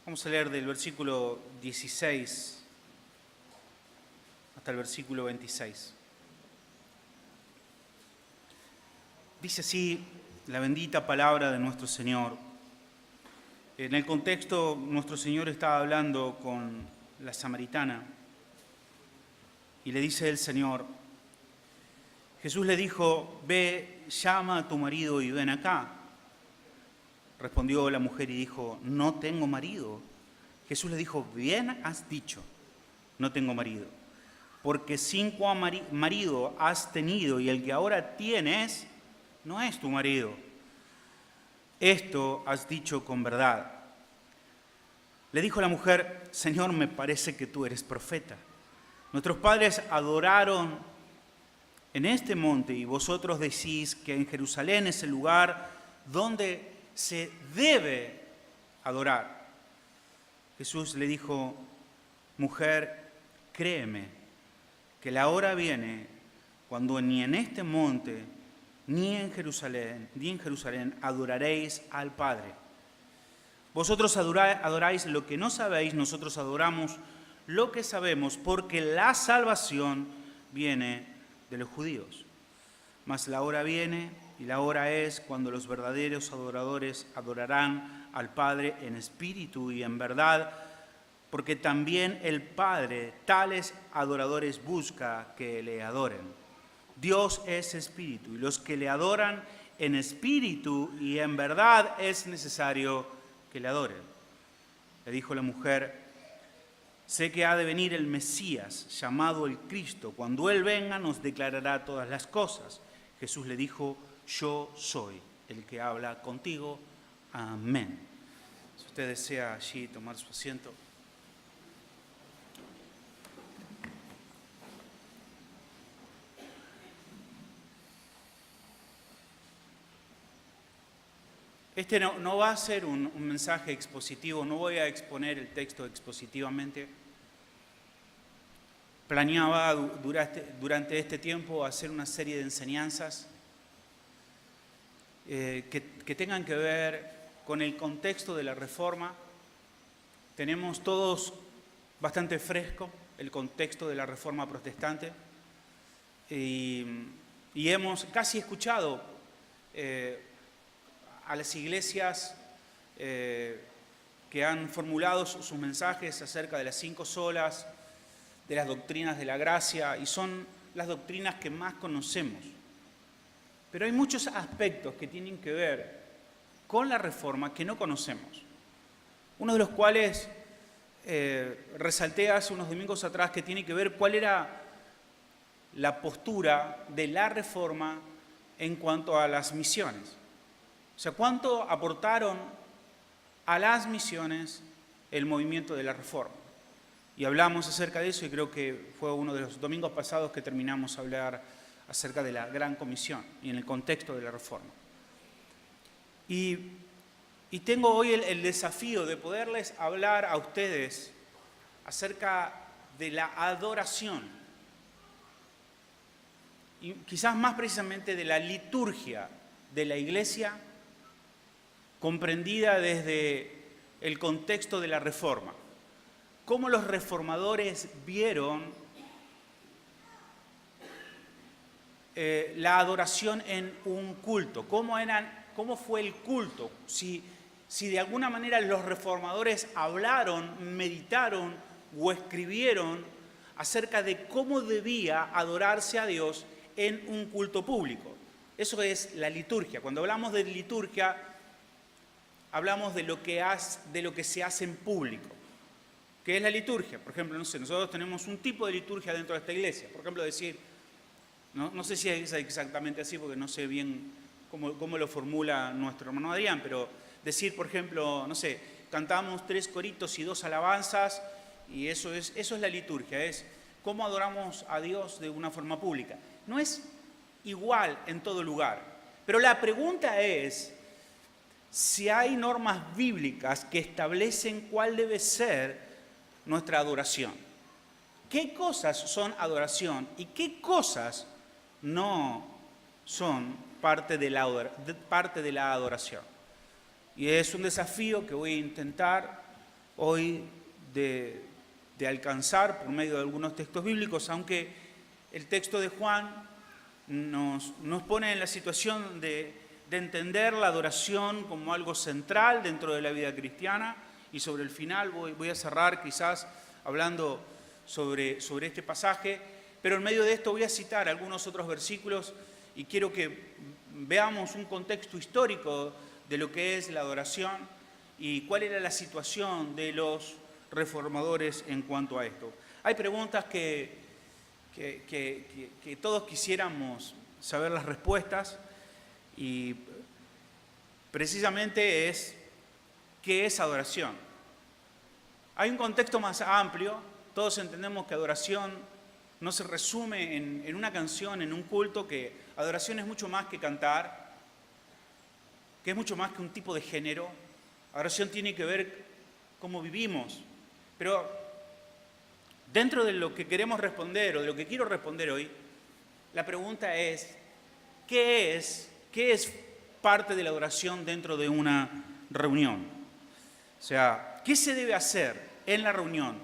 Vamos a leer del versículo 16 hasta el versículo 26. Dice así la bendita palabra de nuestro Señor. En el contexto, nuestro Señor estaba hablando con la samaritana y le dice el Señor, Jesús le dijo, ve, llama a tu marido y ven acá. Respondió la mujer y dijo, no tengo marido. Jesús le dijo, bien has dicho, no tengo marido, porque 5 marido has tenido y el que ahora tienes no es tu marido. Esto has dicho con verdad. Le dijo la mujer, Señor, me parece que tú eres profeta. Nuestros padres adoraron en este monte y vosotros decís que en Jerusalén es el lugar donde se debe adorar. Jesús le dijo, mujer, créeme que la hora viene cuando ni en este monte ni en Jerusalén adoraréis al Padre. Vosotros adoráis lo que no sabéis, nosotros adoramos lo que sabemos, porque la salvación viene de los judíos. Mas la hora viene y la hora es cuando los verdaderos adoradores adorarán al Padre en espíritu y en verdad, porque también el Padre tales adoradores busca que le adoren. Dios es espíritu y los que le adoran en espíritu y en verdad es necesario que le adoren. Le dijo la mujer, sé que ha de venir el Mesías, llamado el Cristo. Cuando Él venga nos declarará todas las cosas. Jesús le dijo, yo soy el que habla contigo. Amén. Si usted desea allí tomar su asiento. Este no va a ser un mensaje expositivo, no voy a exponer el texto expositivamente. Planeaba durante este tiempo hacer una serie de enseñanzas que tengan que ver con el contexto de la Reforma. Tenemos todos bastante fresco el contexto de la Reforma protestante y hemos casi escuchado a las iglesias que han formulado sus mensajes acerca de las 5 solas, de las doctrinas de la gracia, y son las doctrinas que más conocemos. Pero hay muchos aspectos que tienen que ver con la Reforma que no conocemos. Uno de los cuales resalté hace unos domingos atrás, que tiene que ver cuál era la postura de la Reforma en cuanto a las misiones. O sea, ¿cuánto aportaron a las misiones el movimiento de la Reforma? Y hablamos acerca de eso y creo que fue uno de los domingos pasados que terminamos a hablar acerca de la Gran Comisión y en el contexto de la Reforma. Y tengo hoy el desafío de poderles hablar a ustedes acerca de la adoración y quizás más precisamente de la liturgia de la Iglesia comprendida desde el contexto de la Reforma. Cómo los reformadores vieron la adoración en un culto, cómo fue el culto, si de alguna manera los reformadores hablaron, meditaron o escribieron acerca de cómo debía adorarse a Dios en un culto público. Eso es la liturgia. Cuando hablamos de liturgia, hablamos de lo que se hace en público. ¿Qué es la liturgia? Por ejemplo, nosotros tenemos un tipo de liturgia dentro de esta iglesia. Por ejemplo, decir, no sé si es exactamente así porque no sé bien cómo lo formula nuestro hermano Adrián, pero decir, por ejemplo, cantamos 3 coritos y 2 alabanzas y eso es la liturgia, es cómo adoramos a Dios de una forma pública. No es igual en todo lugar, pero la pregunta es si hay normas bíblicas que establecen cuál debe ser nuestra adoración. ¿Qué cosas son adoración y qué cosas no son parte de la adoración? Y es un desafío que voy a intentar hoy de alcanzar por medio de algunos textos bíblicos, aunque el texto de Juan nos pone en la situación de entender la adoración como algo central dentro de la vida cristiana, y sobre el final voy a cerrar quizás hablando sobre este pasaje, pero en medio de esto voy a citar algunos otros versículos y quiero que veamos un contexto histórico de lo que es la adoración y cuál era la situación de los reformadores en cuanto a esto. Hay preguntas que todos quisiéramos saber las respuestas, y precisamente es ¿qué es adoración? Hay un contexto más amplio. Todos entendemos que adoración no se resume en una canción, en un culto, que adoración es mucho más que cantar, que es mucho más que un tipo de género. Adoración tiene que ver cómo vivimos. Pero dentro de lo que queremos responder, o de lo que quiero responder hoy, la pregunta es, ¿qué es parte de la adoración dentro de una reunión? O sea, ¿qué se debe hacer en la reunión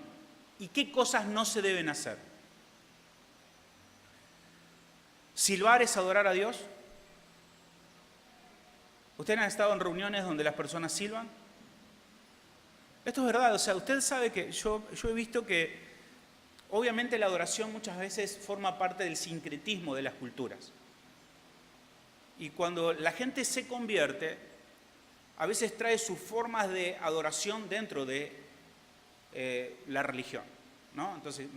y qué cosas no se deben hacer? ¿Silbar es adorar a Dios? ¿Ustedes han estado en reuniones donde las personas silban? Esto es verdad, o sea, usted sabe que yo he visto que obviamente la adoración muchas veces forma parte del sincretismo de las culturas. Y cuando la gente se convierte, a veces trae sus formas de adoración dentro de la religión, ¿no? Entonces,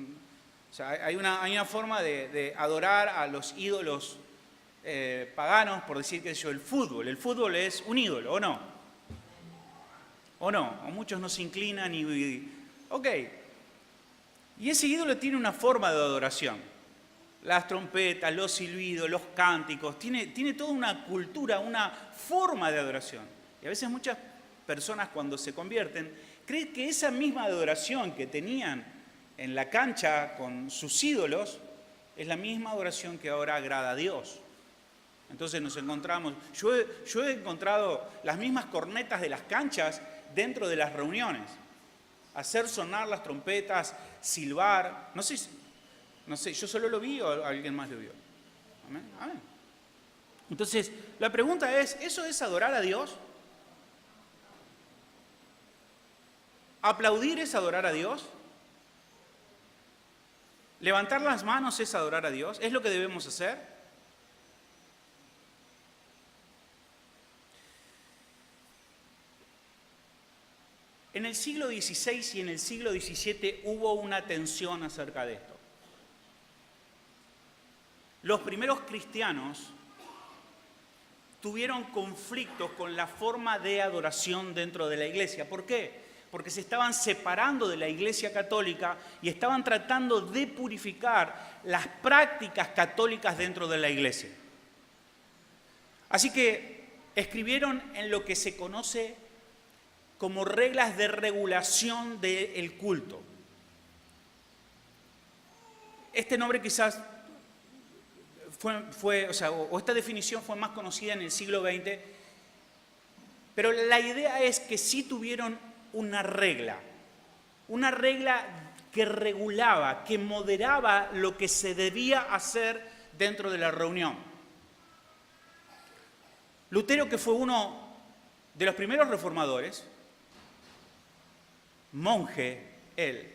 o sea, hay una forma de adorar a los ídolos paganos, por decir que yo, el fútbol. El fútbol es un ídolo, ¿o no? ¿O no? O muchos no se inclinan y... Ok. Y ese ídolo tiene una forma de adoración. Las trompetas, los silbidos, los cánticos, tiene toda una cultura, una forma de adoración. Y a veces muchas personas cuando se convierten creen que esa misma adoración que tenían en la cancha con sus ídolos es la misma adoración que ahora agrada a Dios. Entonces nos encontramos, yo he encontrado las mismas cornetas de las canchas dentro de las reuniones. Hacer sonar las trompetas, silbar, no sé, yo solo lo vi o alguien más lo vio. ¿Amén? Amén. Entonces, la pregunta es, ¿eso es adorar a Dios? ¿Aplaudir es adorar a Dios? ¿Levantar las manos es adorar a Dios? ¿Es lo que debemos hacer? En el siglo XVI y en el siglo XVII hubo una tensión acerca de esto. Los primeros cristianos tuvieron conflictos con la forma de adoración dentro de la iglesia. ¿Por qué? Porque se estaban separando de la Iglesia Católica y estaban tratando de purificar las prácticas católicas dentro de la iglesia. Así que escribieron en lo que se conoce como reglas de regulación del culto. Este nombre quizás o esta definición fue más conocida en el siglo XX, pero la idea es que sí tuvieron una regla que regulaba, que moderaba lo que se debía hacer dentro de la reunión. Lutero, que fue uno de los primeros reformadores, monje él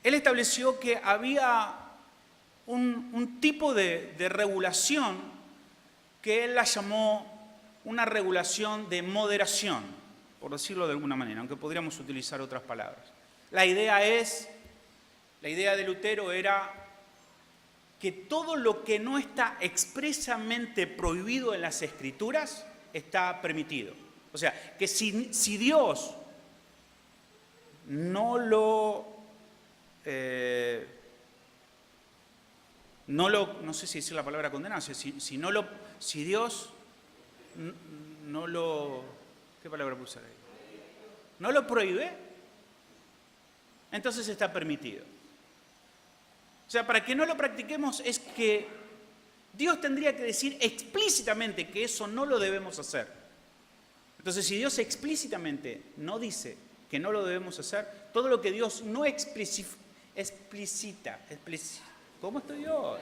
estableció que había un tipo de regulación que él la llamó una regulación de moderación, por decirlo de alguna manera, aunque podríamos utilizar otras palabras. La idea de Lutero era que todo lo que no está expresamente prohibido en las Escrituras está permitido. O sea, que si Dios no sé si decir la palabra condenar, si Dios no lo, ¿qué palabra puse ahí? No lo prohíbe, entonces está permitido. O sea, para que no lo practiquemos es que Dios tendría que decir explícitamente que eso no lo debemos hacer. Entonces, si Dios explícitamente no dice que no lo debemos hacer, todo lo que Dios no explicita, ¿cómo estoy yo?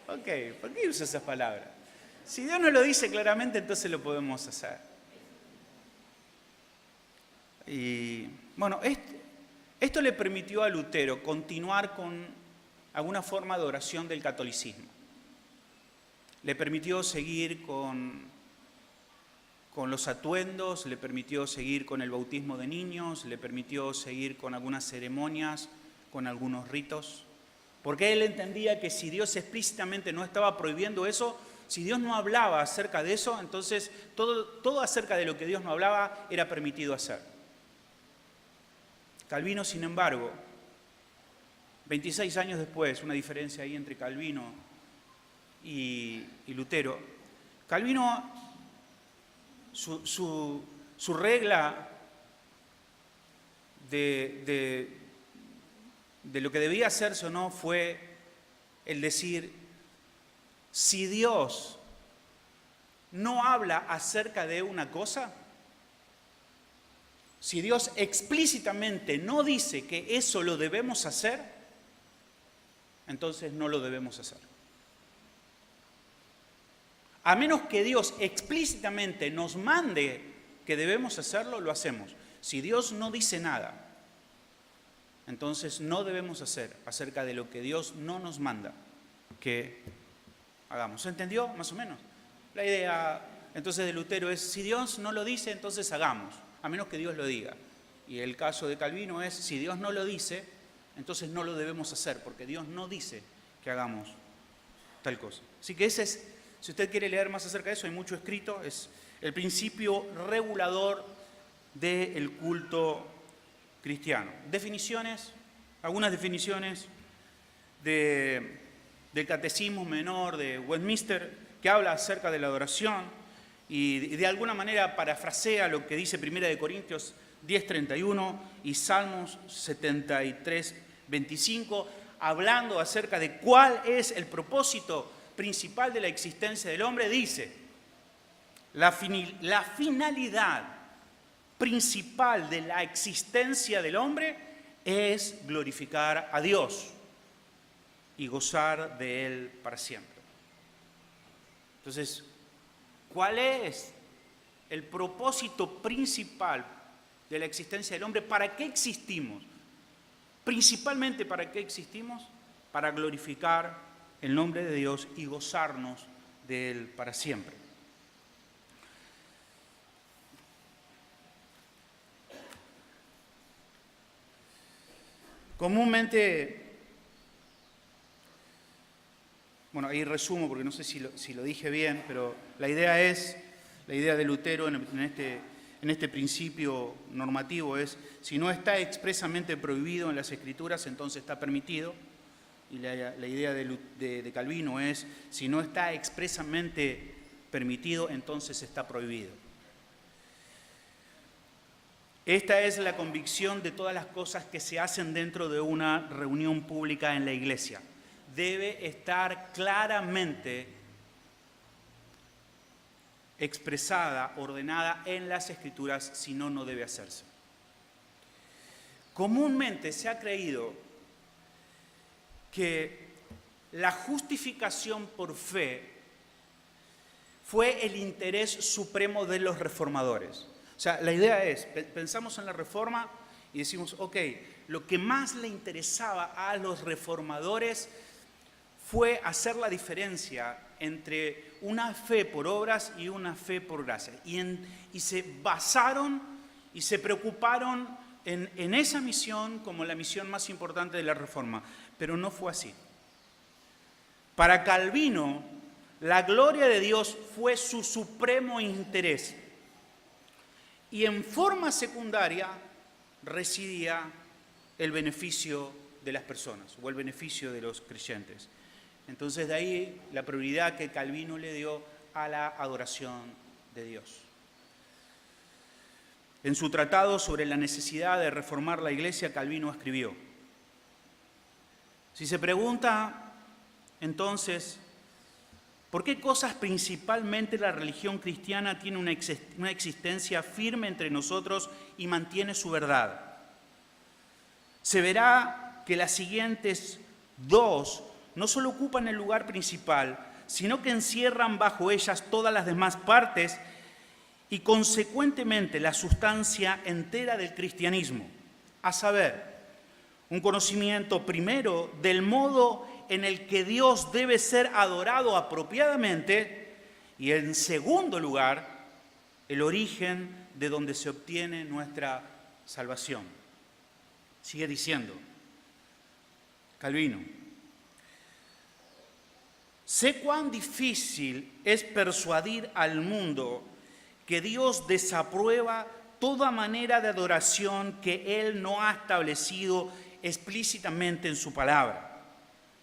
Ok, ¿por qué uso esas palabras? Si Dios no lo dice claramente, entonces lo podemos hacer. Y bueno, esto le permitió a Lutero continuar con alguna forma de oración del catolicismo. Le permitió seguir con los atuendos, le permitió seguir con el bautismo de niños, le permitió seguir con algunas ceremonias, con algunos ritos, porque él entendía que si Dios explícitamente no estaba prohibiendo eso, si Dios no hablaba acerca de eso, entonces todo acerca de lo que Dios no hablaba era permitido hacer. Calvino, sin embargo, 26 años después, una diferencia ahí entre Calvino y Lutero, Calvino, su regla de lo que debía hacerse o no fue el decir, si Dios no habla acerca de una cosa, si Dios explícitamente no dice que eso lo debemos hacer, entonces no lo debemos hacer. A menos que Dios explícitamente nos mande que debemos hacerlo, lo hacemos. Si Dios no dice nada, entonces no debemos hacer acerca de lo que Dios no nos manda que hagamos. ¿Se entendió más o menos? La idea entonces de Lutero es, si Dios no lo dice, entonces hagamos, a menos que Dios lo diga. Y el caso de Calvino es, si Dios no lo dice, entonces no lo debemos hacer, porque Dios no dice que hagamos tal cosa. Así que ese es, si usted quiere leer más acerca de eso, hay mucho escrito, es el principio regulador del culto cristiano. Definiciones, algunas definiciones del Catecismo Menor de Westminster, que habla acerca de la adoración y de alguna manera parafrasea lo que dice 1 Corintios 10:31 y Salmos 73:25, hablando acerca de cuál es el propósito principal de la existencia del hombre. Dice, la finalidad principal de la existencia del hombre es glorificar a Dios y gozar de Él para siempre. Entonces, ¿cuál es el propósito principal de la existencia del hombre? ¿Para qué existimos? Principalmente, ¿para qué existimos? Para glorificar el nombre de Dios y gozarnos de Él para siempre. Comúnmente, bueno, ahí resumo porque no sé si lo dije bien, pero la idea de Lutero en este principio normativo es, si no está expresamente prohibido en las Escrituras, entonces está permitido. Y la idea de Calvino es, si no está expresamente permitido, entonces está prohibido. Esta es la convicción de todas las cosas que se hacen dentro de una reunión pública en la iglesia. Debe estar claramente expresada, ordenada en las Escrituras, si no, no debe hacerse. Comúnmente se ha creído que la justificación por fe fue el interés supremo de los reformadores. O sea, la idea es, pensamos en la Reforma y decimos, ok, lo que más le interesaba a los reformadores fue hacer la diferencia entre una fe por obras y una fe por gracia. Y se basaron y se preocuparon en esa misión como la misión más importante de la Reforma. Pero no fue así. Para Calvino, la gloria de Dios fue su supremo interés. Y en forma secundaria residía el beneficio de las personas o el beneficio de los creyentes. Entonces de ahí la prioridad que Calvino le dio a la adoración de Dios. En su tratado sobre la necesidad de reformar la iglesia, Calvino escribió, si se pregunta entonces ¿Por qué cosas principalmente la religión cristiana tiene una existencia firme entre nosotros y mantiene su verdad? Se verá que las siguientes dos no solo ocupan el lugar principal, sino que encierran bajo ellas todas las demás partes y consecuentemente la sustancia entera del cristianismo, a saber, un conocimiento primero del modo en el que Dios debe ser adorado apropiadamente y en segundo lugar, el origen de donde se obtiene nuestra salvación. Sigue diciendo Calvino: sé cuán difícil es persuadir al mundo que Dios desaprueba toda manera de adoración que Él no ha establecido explícitamente en su palabra.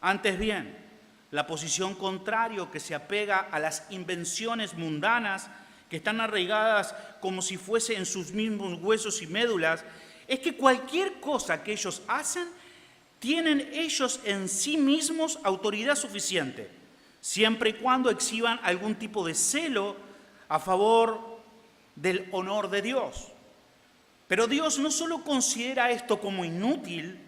Antes bien, la posición contraria, que se apega a las invenciones mundanas que están arraigadas como si fuese en sus mismos huesos y médulas, es que cualquier cosa que ellos hacen, tienen ellos en sí mismos autoridad suficiente, siempre y cuando exhiban algún tipo de celo a favor del honor de Dios. Pero Dios no solo considera esto como inútil,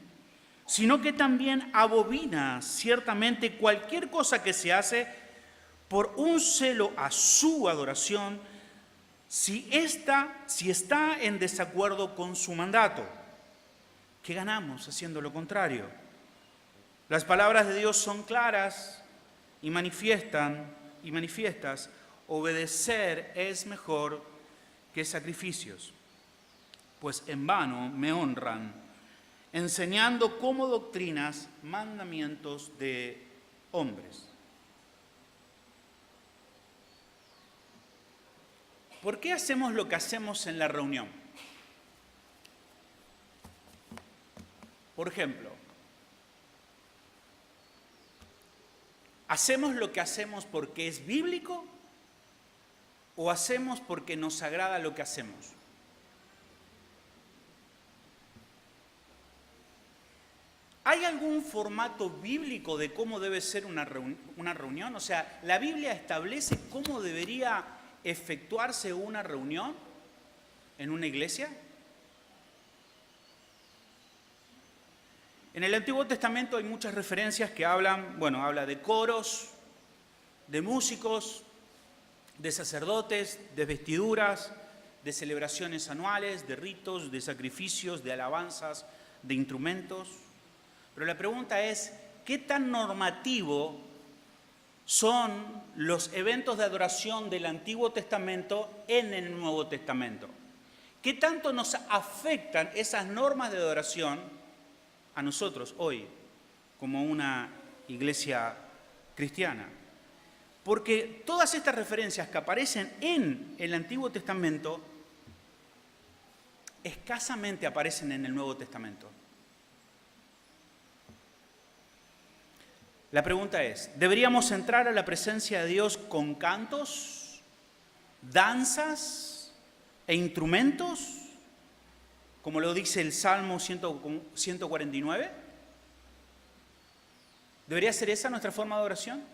sino que también abomina ciertamente cualquier cosa que se hace por un celo a su adoración, si está en desacuerdo con su mandato. ¿Qué ganamos haciendo lo contrario? Las palabras de Dios son claras y manifiestas. Obedecer es mejor que sacrificios, pues en vano me honran, enseñando como doctrinas mandamientos de hombres. ¿Por qué hacemos lo que hacemos en la reunión? Por ejemplo, ¿hacemos lo que hacemos porque es bíblico o hacemos porque nos agrada lo que hacemos? ¿Hay algún formato bíblico de cómo debe ser una reunión? O sea, ¿la Biblia establece cómo debería efectuarse una reunión en una iglesia? En el Antiguo Testamento hay muchas referencias que habla de coros, de músicos, de sacerdotes, de vestiduras, de celebraciones anuales, de ritos, de sacrificios, de alabanzas, de instrumentos. Pero la pregunta es, ¿qué tan normativo son los eventos de adoración del Antiguo Testamento en el Nuevo Testamento? ¿Qué tanto nos afectan esas normas de adoración a nosotros hoy como una iglesia cristiana? Porque todas estas referencias que aparecen en el Antiguo Testamento escasamente aparecen en el Nuevo Testamento. La pregunta es, ¿deberíamos entrar a la presencia de Dios con cantos, danzas e instrumentos, como lo dice el Salmo 149? ¿Debería ser esa nuestra forma de oración?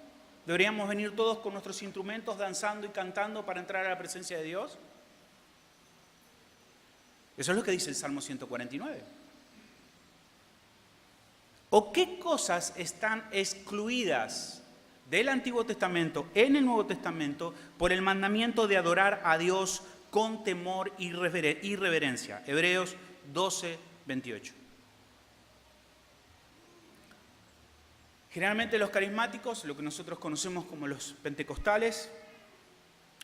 ¿Deberíamos venir todos con nuestros instrumentos danzando y cantando para entrar a la presencia de Dios? Eso es lo que dice el Salmo 149. ¿O qué cosas están excluidas del Antiguo Testamento en el Nuevo Testamento por el mandamiento de adorar a Dios con temor y reverencia? Hebreos 12, 28. Generalmente los carismáticos, lo que nosotros conocemos como los pentecostales,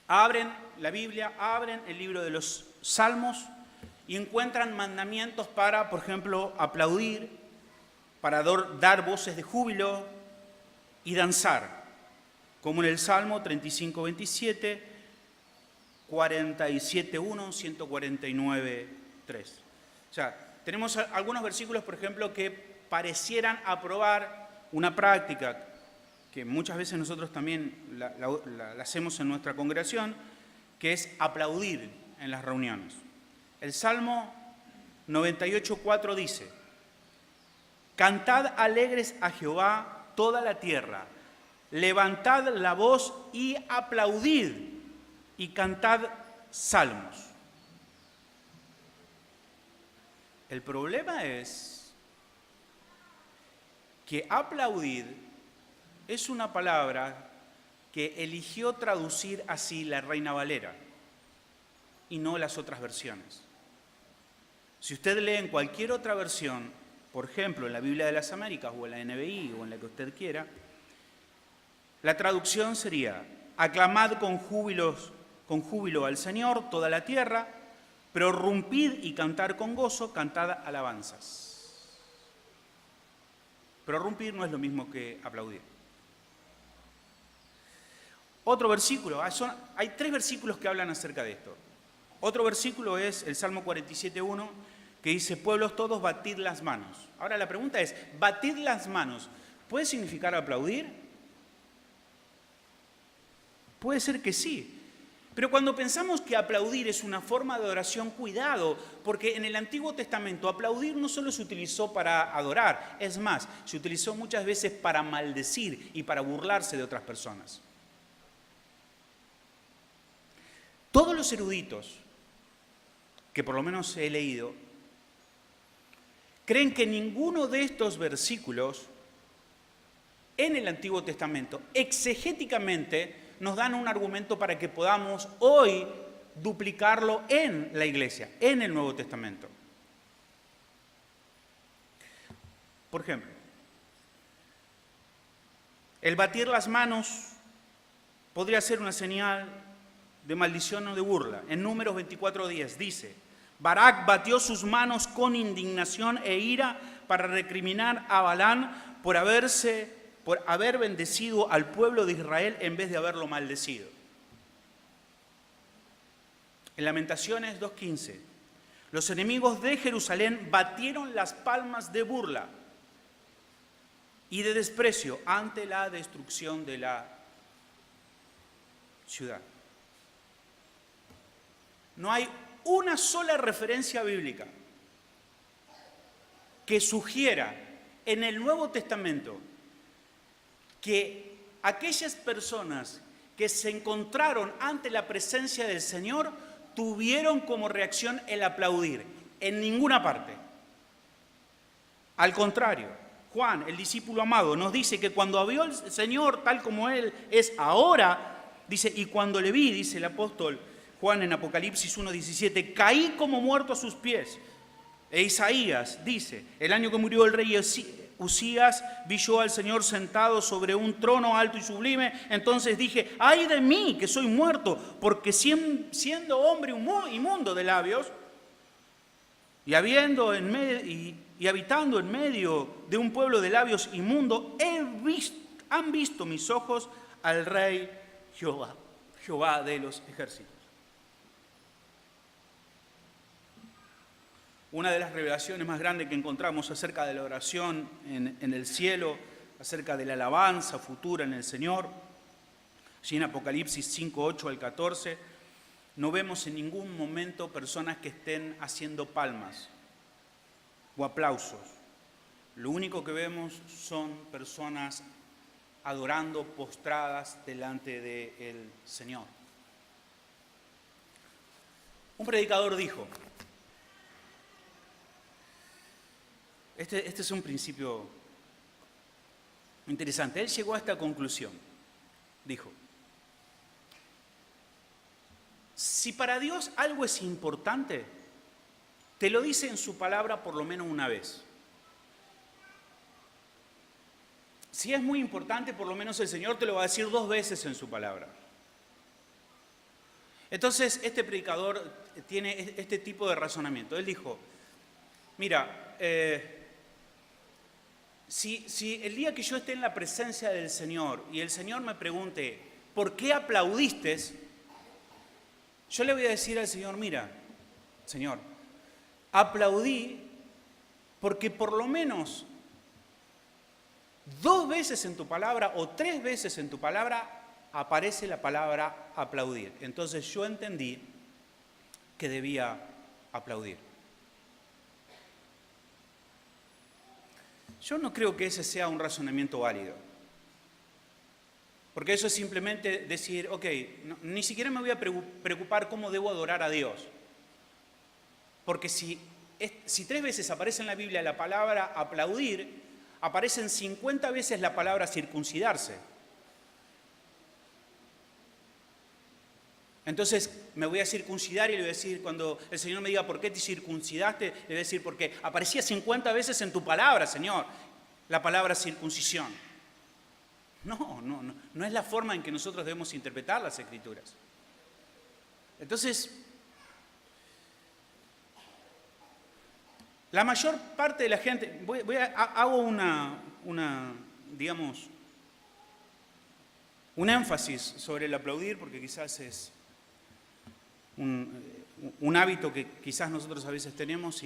abren la Biblia, abren el libro de los Salmos y encuentran mandamientos para, por ejemplo, aplaudir, para dar voces de júbilo y danzar, como en el Salmo 35, 27, 47, 1, 149, 3. O sea, tenemos algunos versículos, por ejemplo, que parecieran aprobar una práctica que muchas veces nosotros también la hacemos en nuestra congregación, que es aplaudir en las reuniones. El Salmo 98, 4 dice: cantad alegres a Jehová toda la tierra, levantad la voz y aplaudid y cantad salmos. El problema es que aplaudir es una palabra que eligió traducir así la Reina Valera y no las otras versiones. Si usted lee en cualquier otra versión, por ejemplo, en la Biblia de las Américas o en la NBI o en la que usted quiera, la traducción sería: aclamad con júbilo al Señor toda la tierra, prorrumpid y cantar con gozo, cantad alabanzas. Prorrumpir no es lo mismo que aplaudir. Otro versículo, hay 3 versículos que hablan acerca de esto. Otro versículo es el Salmo 47:1, que dice: pueblos todos, batid las manos. Ahora la pregunta es, batid las manos, ¿puede significar aplaudir? Puede ser que sí. Pero cuando pensamos que aplaudir es una forma de adoración, cuidado, porque en el Antiguo Testamento aplaudir no solo se utilizó para adorar, es más, se utilizó muchas veces para maldecir y para burlarse de otras personas. Todos los eruditos, que por lo menos he leído, creen que ninguno de estos versículos en el Antiguo Testamento exegéticamente nos dan un argumento para que podamos hoy duplicarlo en la iglesia, en el Nuevo Testamento. Por ejemplo, el batir las manos podría ser una señal de maldición o de burla. En Números 24:10 dice: Barak batió sus manos con indignación e ira para recriminar a Balán por haber bendecido al pueblo de Israel en vez de haberlo maldecido. En Lamentaciones 2:15, los enemigos de Jerusalén batieron las palmas de burla y de desprecio ante la destrucción de la ciudad. No hay una sola referencia bíblica que sugiera en el Nuevo Testamento que aquellas personas que se encontraron ante la presencia del Señor tuvieron como reacción el aplaudir. En ninguna parte. Al contrario, Juan, el discípulo amado, nos dice que cuando vio al Señor tal como Él es ahora, dice, y cuando le vi, dice el apóstol Juan en Apocalipsis 1:17, caí como muerto a sus pies. E Isaías dice, el año que murió el rey Usías, vi yo al Señor sentado sobre un trono alto y sublime. Entonces dije, ay de mí que soy muerto, porque siendo hombre inmundo de labios y habitando en medio de un pueblo de labios inmundo, han visto mis ojos al Rey Jehová de los ejércitos. Una de las revelaciones más grandes que encontramos acerca de la oración en el cielo, acerca de la alabanza futura en el Señor, allí en Apocalipsis 5:8 al 14, no vemos en ningún momento personas que estén haciendo palmas o aplausos. Lo único que vemos son personas adorando postradas delante del Señor. Un predicador dijo, este es un principio interesante, él llegó a esta conclusión, dijo, si para Dios algo es importante, te lo dice en su palabra por lo menos una vez. Si es muy importante, por lo menos el Señor te lo va a decir 2 veces en su palabra. Entonces, este predicador tiene este tipo de razonamiento. Él dijo, mira, si el día que yo esté en la presencia del Señor y el Señor me pregunte, ¿por qué aplaudiste? Yo le voy a decir al Señor, mira, Señor, aplaudí porque por lo menos 2 veces en tu palabra o 3 veces en tu palabra aparece la palabra aplaudir. Entonces yo entendí que debía aplaudir. Yo no creo que ese sea un razonamiento válido. Porque eso es simplemente decir, ok, ni siquiera me voy a preocupar cómo debo adorar a Dios. Porque si 3 veces aparece en la Biblia la palabra aplaudir, aparecen 50 veces la palabra circuncidarse. Entonces me voy a circuncidar y le voy a decir, cuando el Señor me diga, ¿por qué te circuncidaste? Le voy a decir, porque aparecía 50 veces en tu palabra, Señor, la palabra circuncisión. No es la forma en que nosotros debemos interpretar las Escrituras. Entonces, la mayor parte de la gente, hago un énfasis sobre el aplaudir, porque quizás es un hábito que quizás nosotros a veces tenemos,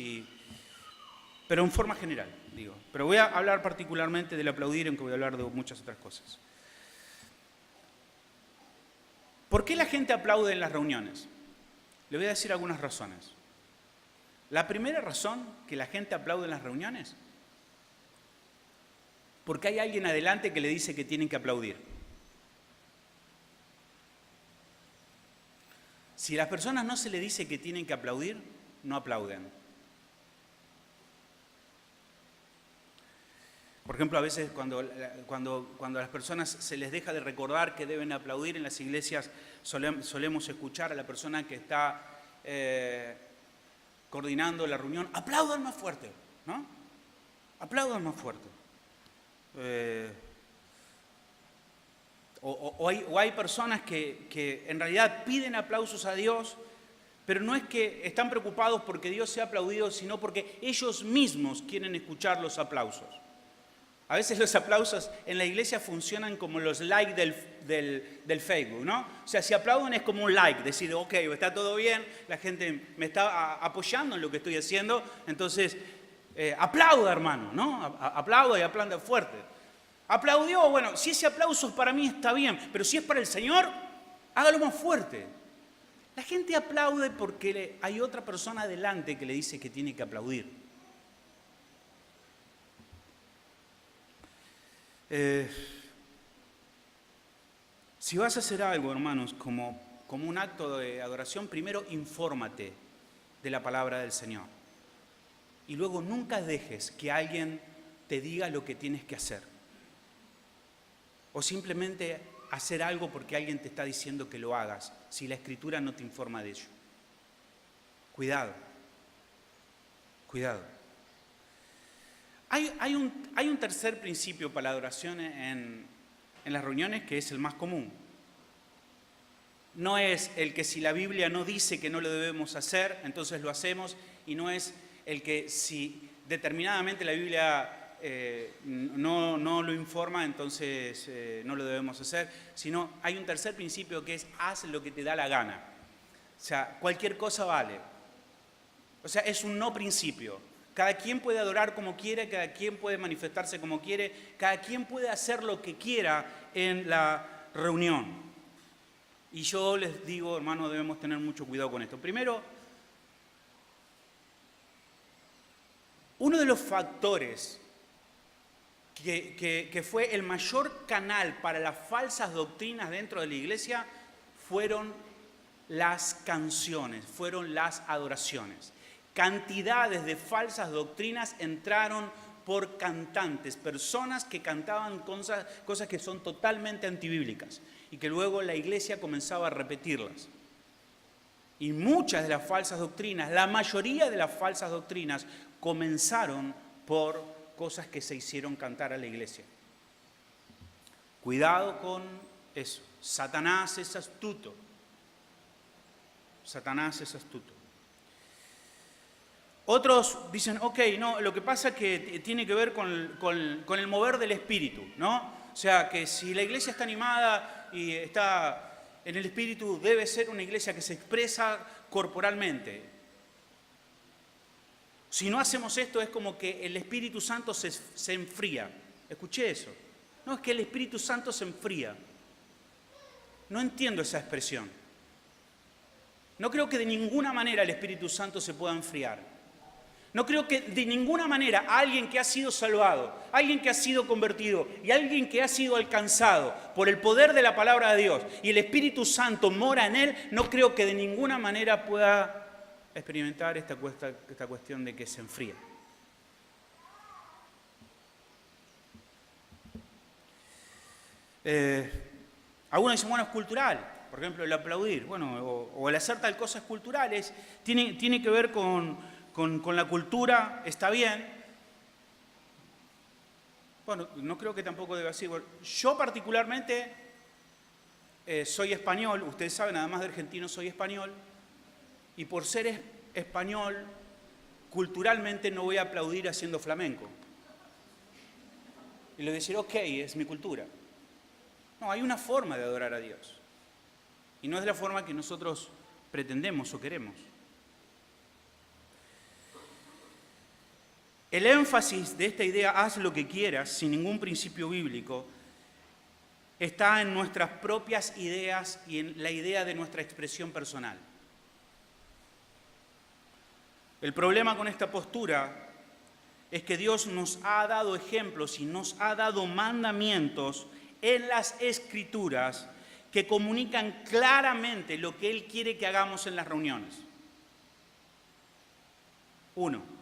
pero en forma general, digo. Pero voy a hablar particularmente del aplaudir, aunque voy a hablar de muchas otras cosas. ¿Por qué la gente aplaude en las reuniones? Le voy a decir algunas razones. La primera razón que la gente aplaude en las reuniones, porque hay alguien adelante que le dice que tienen que aplaudir. Si a las personas no se les dice que tienen que aplaudir, no aplauden. Por ejemplo, a veces cuando a las personas se les deja de recordar que deben aplaudir en las iglesias, solemos escuchar a la persona que está coordinando la reunión, aplaudan más fuerte, ¿no? Aplaudan más fuerte. O hay personas que en realidad piden aplausos a Dios, pero no es que están preocupados porque Dios sea aplaudido, sino porque ellos mismos quieren escuchar los aplausos. A veces los aplausos en la iglesia funcionan como los likes del Facebook, ¿no? O sea, si aplauden es como un like, decir, ok, está todo bien, la gente me está apoyando en lo que estoy haciendo, entonces aplauda, hermano, ¿no? Aplauda y aplauda fuerte. Aplaudió, bueno, si ese aplauso para mí está bien, pero si es para el Señor, hágalo más fuerte. La gente aplaude porque hay otra persona adelante que le dice que tiene que aplaudir. Si vas a hacer algo, hermanos, como un acto de adoración, primero infórmate de la palabra del Señor. Y luego nunca dejes que alguien te diga lo que tienes que hacer. O simplemente hacer algo porque alguien te está diciendo que lo hagas, si la Escritura no te informa de ello. Cuidado. Cuidado. Hay un tercer principio para la adoración en las reuniones que es el más común. No es el que si la Biblia no dice que no lo debemos hacer, entonces lo hacemos, y no es el que si determinadamente la Biblia no lo informa, entonces no lo debemos hacer, sino hay un tercer principio que es haz lo que te da la gana. O sea, cualquier cosa vale. O sea, es un no principio. Cada quien puede adorar como quiere, cada quien puede manifestarse como quiere, cada quien puede hacer lo que quiera en la reunión. Y yo les digo, hermanos, debemos tener mucho cuidado con esto. Primero, uno de los factores que fue el mayor canal para las falsas doctrinas dentro de la iglesia fueron las canciones, fueron las adoraciones. Cantidades de falsas doctrinas entraron por cantantes, personas que cantaban cosas que son totalmente antibíblicas y que luego la iglesia comenzaba a repetirlas. Y muchas de las falsas doctrinas, la mayoría de las falsas doctrinas comenzaron por cosas que se hicieron cantar a la iglesia. Cuidado con eso. Satanás es astuto. Satanás es astuto. Otros dicen, ok, no, lo que pasa es que tiene que ver con el mover del espíritu, ¿no? O sea, que si la iglesia está animada y está en el espíritu, debe ser una iglesia que se expresa corporalmente. Si no hacemos esto, es como que el Espíritu Santo se enfría. Escuché eso. No, es que el Espíritu Santo se enfría. No entiendo esa expresión. No creo que de ninguna manera el Espíritu Santo se pueda enfriar. No creo que de ninguna manera alguien que ha sido salvado, alguien que ha sido convertido y alguien que ha sido alcanzado por el poder de la palabra de Dios y el Espíritu Santo mora en él, no creo que de ninguna manera pueda experimentar esta cuestión de que se enfría. Algunos dicen, bueno, es cultural. Por ejemplo, el aplaudir, bueno, o el hacer tal cosa es cultural, tiene que ver con la cultura, está bien. Bueno, no creo que tampoco deba ser. Yo particularmente soy español, ustedes saben, además de argentino soy español, y por ser español, culturalmente no voy a aplaudir haciendo flamenco. Y le voy a decir, ok, es mi cultura. No, hay una forma de adorar a Dios. Y no es la forma que nosotros pretendemos o queremos. El énfasis de esta idea, haz lo que quieras, sin ningún principio bíblico, está en nuestras propias ideas y en la idea de nuestra expresión personal. El problema con esta postura es que Dios nos ha dado ejemplos y nos ha dado mandamientos en las Escrituras que comunican claramente lo que Él quiere que hagamos en las reuniones. 1.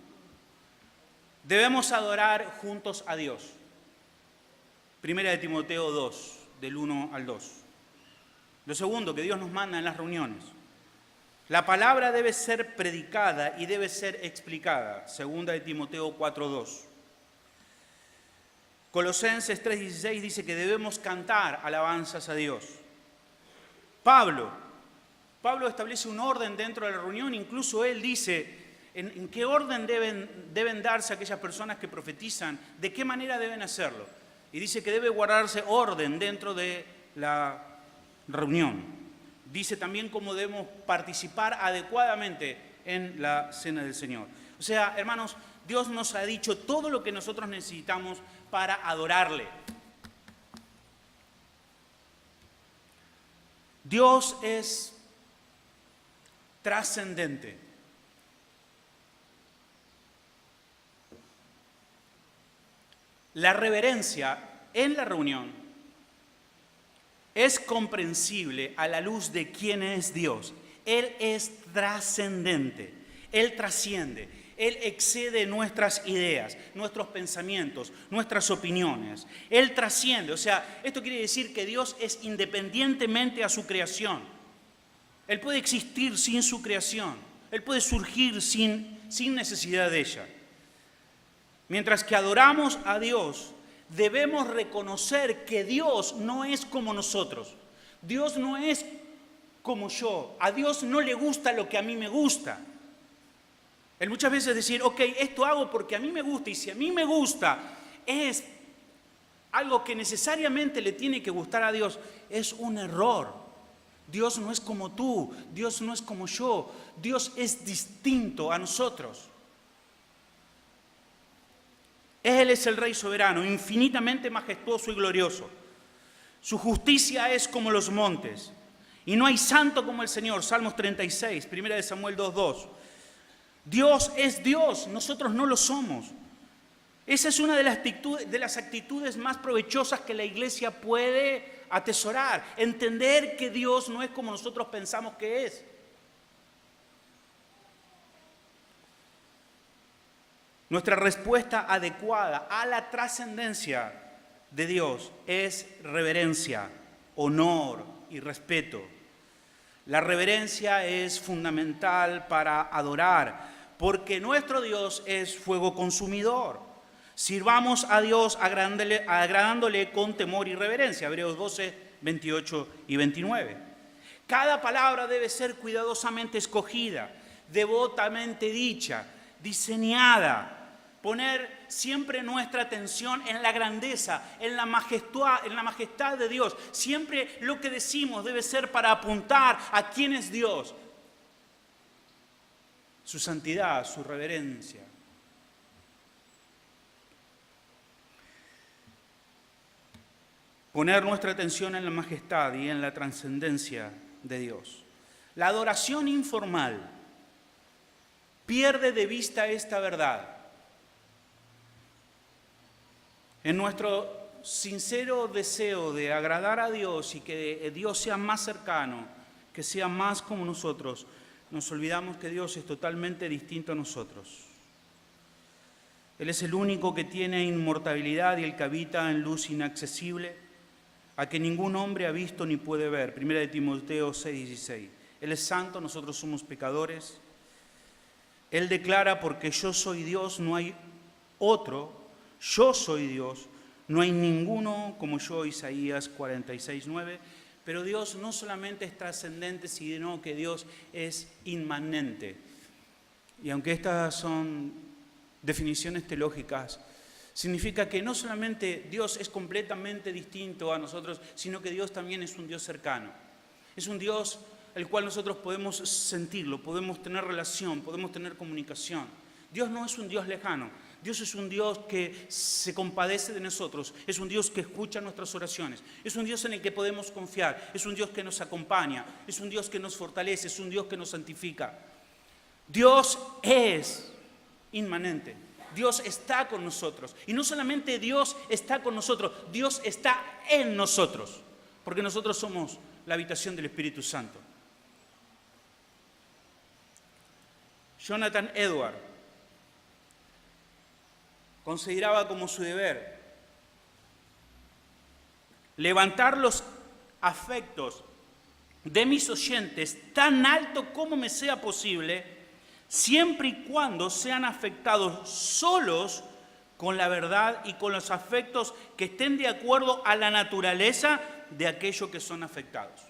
Debemos adorar juntos a Dios. 1 de Timoteo 2, del 1 al 2. Lo segundo que Dios nos manda en las reuniones. La palabra debe ser predicada y debe ser explicada. 2 de Timoteo 4, 2. Colosenses 3:16 dice que debemos cantar alabanzas a Dios. Pablo establece un orden dentro de la reunión, incluso él dice en qué orden deben darse aquellas personas que profetizan, de qué manera deben hacerlo. Y dice que debe guardarse orden dentro de la reunión. Dice también cómo debemos participar adecuadamente en la cena del Señor. O sea, hermanos, Dios nos ha dicho todo lo que nosotros necesitamos para adorarle. Dios es trascendente. La reverencia en la reunión es comprensible a la luz de quién es Dios. Él es trascendente, Él trasciende, Él excede nuestras ideas, nuestros pensamientos, nuestras opiniones. Él trasciende, o sea, esto quiere decir que Dios es independientemente a su creación. Él puede existir sin su creación, Él puede surgir sin necesidad de ella. Mientras que adoramos a Dios, debemos reconocer que Dios no es como nosotros. Dios no es como yo. A Dios no le gusta lo que a mí me gusta. Él muchas veces decir, ok, esto hago porque a mí me gusta, y si a mí me gusta es algo que necesariamente le tiene que gustar a Dios, es un error. Dios no es como tú, Dios no es como yo, Dios es distinto a nosotros. Él es el Rey soberano, infinitamente majestuoso y glorioso. Su justicia es como los montes, y no hay santo como el Señor. Salmos 36, 1 Samuel 2:2. Dios es Dios, nosotros no lo somos. Esa es una de las actitudes más provechosas que la iglesia puede atesorar. Entender que Dios no es como nosotros pensamos que es. Nuestra respuesta adecuada a la trascendencia de Dios es reverencia, honor y respeto. La reverencia es fundamental para adorar, porque nuestro Dios es fuego consumidor. Sirvamos a Dios agradándole con temor y reverencia. Hebreos 12, 28 y 29. Cada palabra debe ser cuidadosamente escogida, devotamente dicha, diseñada. Poner siempre nuestra atención en la grandeza, en la majestad de Dios. Siempre lo que decimos debe ser para apuntar a quién es Dios. Su santidad, su reverencia. Poner nuestra atención en la majestad y en la trascendencia de Dios. La adoración informal pierde de vista esta verdad. En nuestro sincero deseo de agradar a Dios y que Dios sea más cercano, que sea más como nosotros, nos olvidamos que Dios es totalmente distinto a nosotros. Él es el único que tiene inmortalidad y el que habita en luz inaccesible, a que ningún hombre ha visto ni puede ver. 1 Timoteo 6:16. Él es santo, nosotros somos pecadores. Él declara, porque yo soy Dios, no hay otro. Yo soy Dios, no hay ninguno como yo, Isaías 46:9. Pero Dios no solamente es trascendente, sino que Dios es inmanente. Y aunque estas son definiciones teológicas, significa que no solamente Dios es completamente distinto a nosotros, sino que Dios también es un Dios cercano. Es un Dios el cual nosotros podemos sentirlo, podemos tener relación, podemos tener comunicación. Dios no es un Dios lejano. Dios es un Dios que se compadece de nosotros, es un Dios que escucha nuestras oraciones, es un Dios en el que podemos confiar, es un Dios que nos acompaña, es un Dios que nos fortalece, es un Dios que nos santifica. Dios es inmanente, Dios está con nosotros. Y no solamente Dios está con nosotros, Dios está en nosotros, porque nosotros somos la habitación del Espíritu Santo. Jonathan Edwards consideraba como su deber levantar los afectos de mis oyentes tan alto como me sea posible, siempre y cuando sean afectados solos con la verdad y con los afectos que estén de acuerdo a la naturaleza de aquellos que son afectados.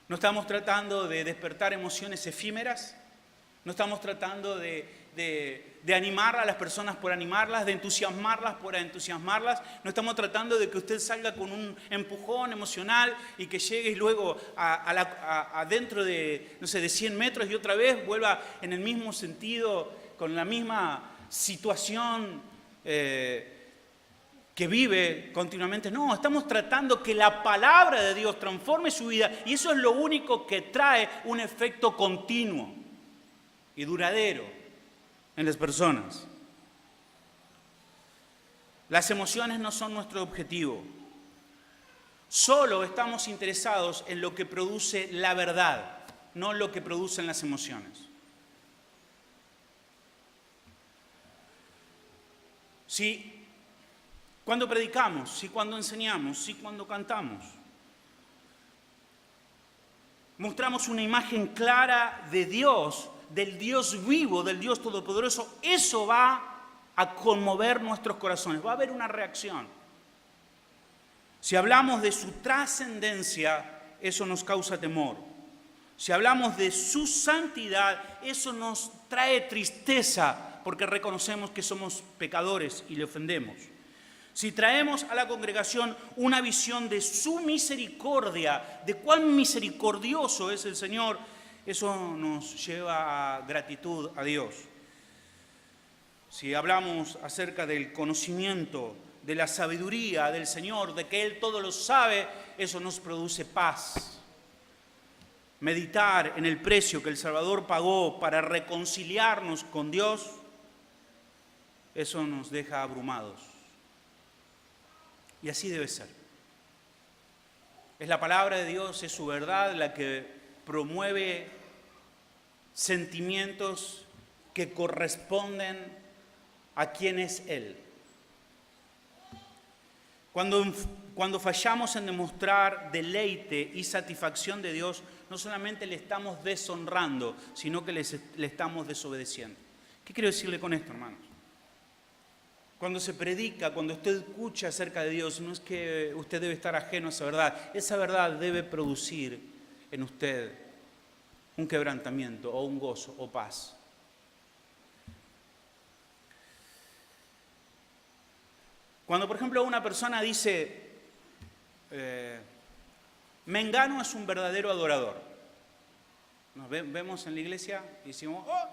No estamos tratando de despertar emociones efímeras, no estamos tratando de animar a las personas por animarlas, de entusiasmarlas por entusiasmarlas. No estamos tratando de que usted salga con un empujón emocional y que llegue y luego dentro de, no sé, de 100 metros y otra vez vuelva en el mismo sentido, con la misma situación que vive continuamente. No, estamos tratando que la palabra de Dios transforme su vida, y eso es lo único que trae un efecto continuo y duradero en las personas. Las emociones no son nuestro objetivo. Solo estamos interesados en lo que produce la verdad, no en lo que producen las emociones. Si cuando predicamos, si cuando enseñamos, si cuando cantamos, mostramos una imagen clara de Dios, del Dios vivo, del Dios todopoderoso, eso va a conmover nuestros corazones, va a haber una reacción. Si hablamos de su trascendencia, eso nos causa temor. Si hablamos de su santidad, eso nos trae tristeza, porque reconocemos que somos pecadores y le ofendemos. Si traemos a la congregación una visión de su misericordia, de cuán misericordioso es el Señor, eso nos lleva a gratitud a Dios. Si hablamos acerca del conocimiento, de la sabiduría del Señor, de que Él todo lo sabe, eso nos produce paz. Meditar en el precio que el Salvador pagó para reconciliarnos con Dios, eso nos deja abrumados. Y así debe ser. Es la palabra de Dios, es su verdad la que promueve sentimientos que corresponden a quién es Él. Cuando fallamos en demostrar deleite y satisfacción de Dios, no solamente le estamos deshonrando, sino que le estamos desobedeciendo. ¿Qué quiero decirle con esto, hermanos? Cuando se predica, cuando usted escucha acerca de Dios, no es que usted debe estar ajeno a esa verdad debe producir en usted un quebrantamiento o un gozo o paz. Cuando, por ejemplo, una persona dice, Mengano es un verdadero adorador. Nos vemos en la iglesia y decimos, oh,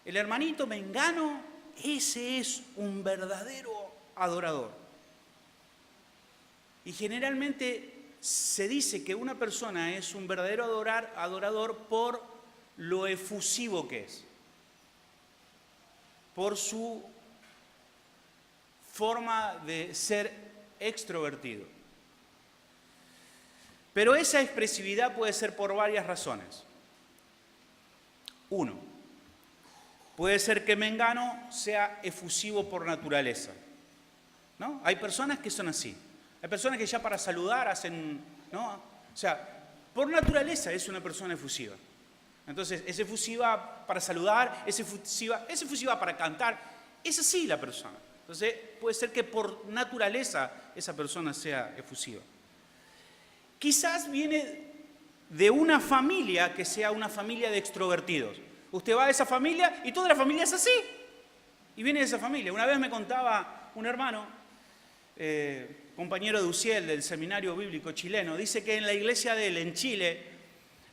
el hermanito Mengano, ese es un verdadero adorador. Y generalmente se dice que una persona es un verdadero adorador por lo efusivo que es, por su forma de ser extrovertido. Pero esa expresividad puede ser por varias razones. Uno, puede ser que Mengano sea efusivo por naturaleza, ¿no? Hay personas que son así. Hay personas que ya para saludar hacen, ¿no? O sea, por naturaleza es una persona efusiva. Entonces, es efusiva para saludar, es efusiva para cantar. Es así la persona. Entonces, puede ser que por naturaleza esa persona sea efusiva. Quizás viene de una familia que sea una familia de extrovertidos. Usted va a esa familia y toda la familia es así. Y viene de esa familia. Una vez me contaba un hermano, compañero de Uciel del seminario bíblico chileno, dice que en la iglesia de él, en Chile,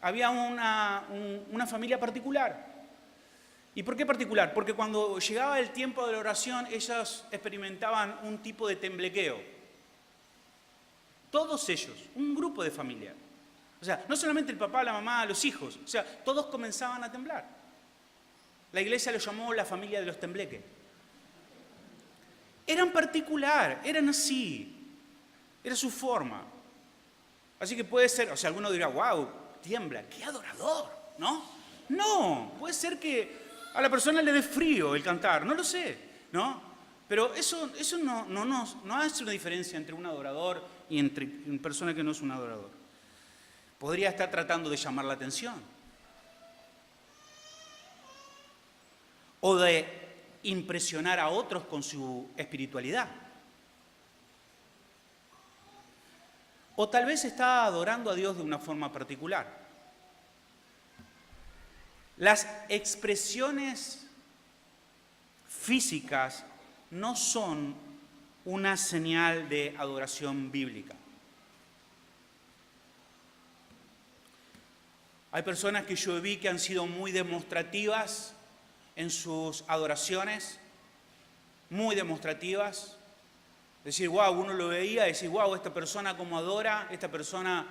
había una familia particular. ¿Y por qué particular? Porque cuando llegaba el tiempo de la oración, ellos experimentaban un tipo de temblequeo. Todos ellos, un grupo de familia. O sea, no solamente el papá, la mamá, los hijos. O sea, todos comenzaban a temblar. La iglesia lo llamó la familia de los tembleques. Eran particular, eran así. Era su forma. Así que puede ser, o sea, alguno dirá, wow, tiembla, qué adorador, ¿no? No, puede ser que a la persona le dé frío el cantar, no lo sé, ¿no? Pero eso no hace una diferencia entre un adorador y entre una persona que no es un adorador. Podría estar tratando de llamar la atención. O de impresionar a otros con su espiritualidad. O tal vez está adorando a Dios de una forma particular. Las expresiones físicas no son una señal de adoración bíblica. Hay personas que yo vi que han sido muy demostrativas en sus adoraciones, muy demostrativas. Decir, wow, uno lo veía, decir, wow, esta persona cómo adora, esta persona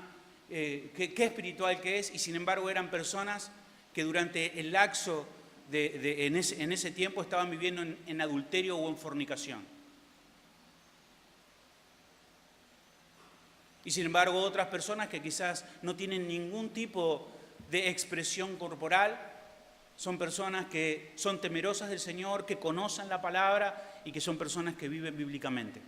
qué espiritual que es, y sin embargo eran personas que durante el lapso en ese tiempo estaban viviendo en adulterio o en fornicación. Y sin embargo otras personas que quizás no tienen ningún tipo de expresión corporal, son personas que son temerosas del Señor, que conocen la palabra y que son personas que viven bíblicamente.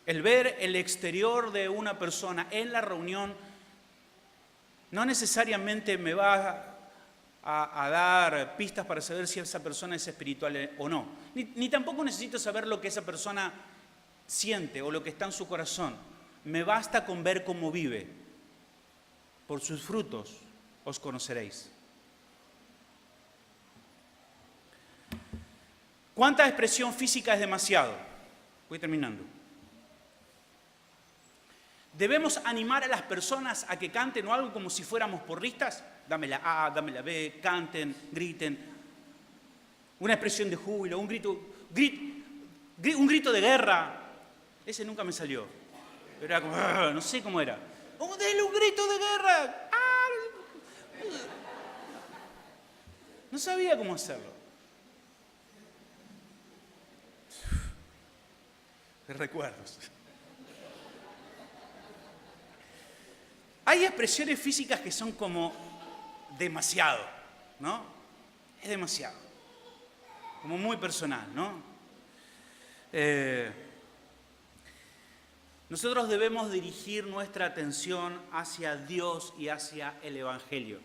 El ver el exterior de una persona en la reunión no necesariamente me va a dar pistas para saber si esa persona es espiritual o no. Ni tampoco necesito saber lo que esa persona siente o lo que está en su corazón. Me basta con ver cómo vive. Por sus frutos os conoceréis. ¿Cuánta expresión física es demasiado? Voy terminando. ¿Debemos animar a las personas a que canten o algo como si fuéramos porristas? Dame la A, dame la B, canten, griten. Una expresión de júbilo, un grito de guerra. Ese nunca me salió. Era como, no sé cómo era. ¡Oh, denle un grito de guerra! ¡Ah! No sabía cómo hacerlo. De recuerdos. Hay expresiones físicas que son como demasiado, ¿no? Es demasiado. Como muy personal, ¿no? Nosotros debemos dirigir nuestra atención hacia Dios y hacia el Evangelio.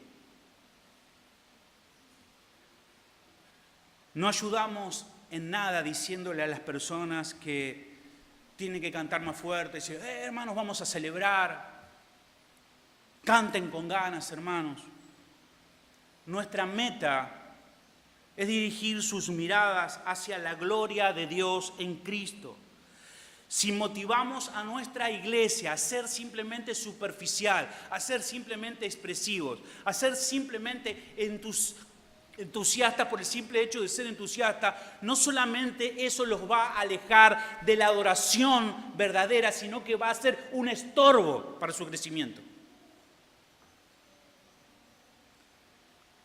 No ayudamos en nada diciéndole a las personas que tienen que cantar más fuerte, decir, hermanos, vamos a celebrar. Canten con ganas, hermanos. Nuestra meta es dirigir sus miradas hacia la gloria de Dios en Cristo. Si motivamos a nuestra iglesia a ser simplemente superficial, a ser simplemente expresivos, a ser simplemente entusiastas por el simple hecho de ser entusiasta, no solamente eso los va a alejar de la adoración verdadera, sino que va a ser un estorbo para su crecimiento.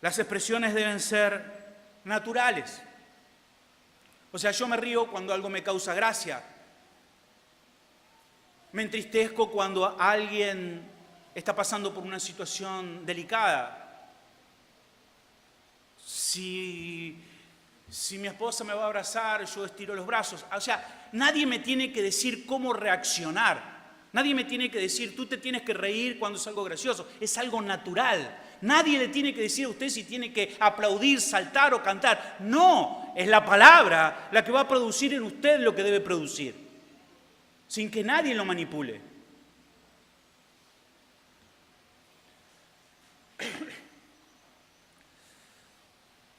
Las expresiones deben ser naturales. O sea, yo me río cuando algo me causa gracia. Me entristezco cuando alguien está pasando por una situación delicada. Si mi esposa me va a abrazar, yo estiro los brazos. O sea, nadie me tiene que decir cómo reaccionar. Nadie me tiene que decir, tú te tienes que reír cuando es algo gracioso. Es algo natural. Nadie le tiene que decir a usted si tiene que aplaudir, saltar o cantar. No, es la palabra la que va a producir en usted lo que debe producir, sin que nadie lo manipule.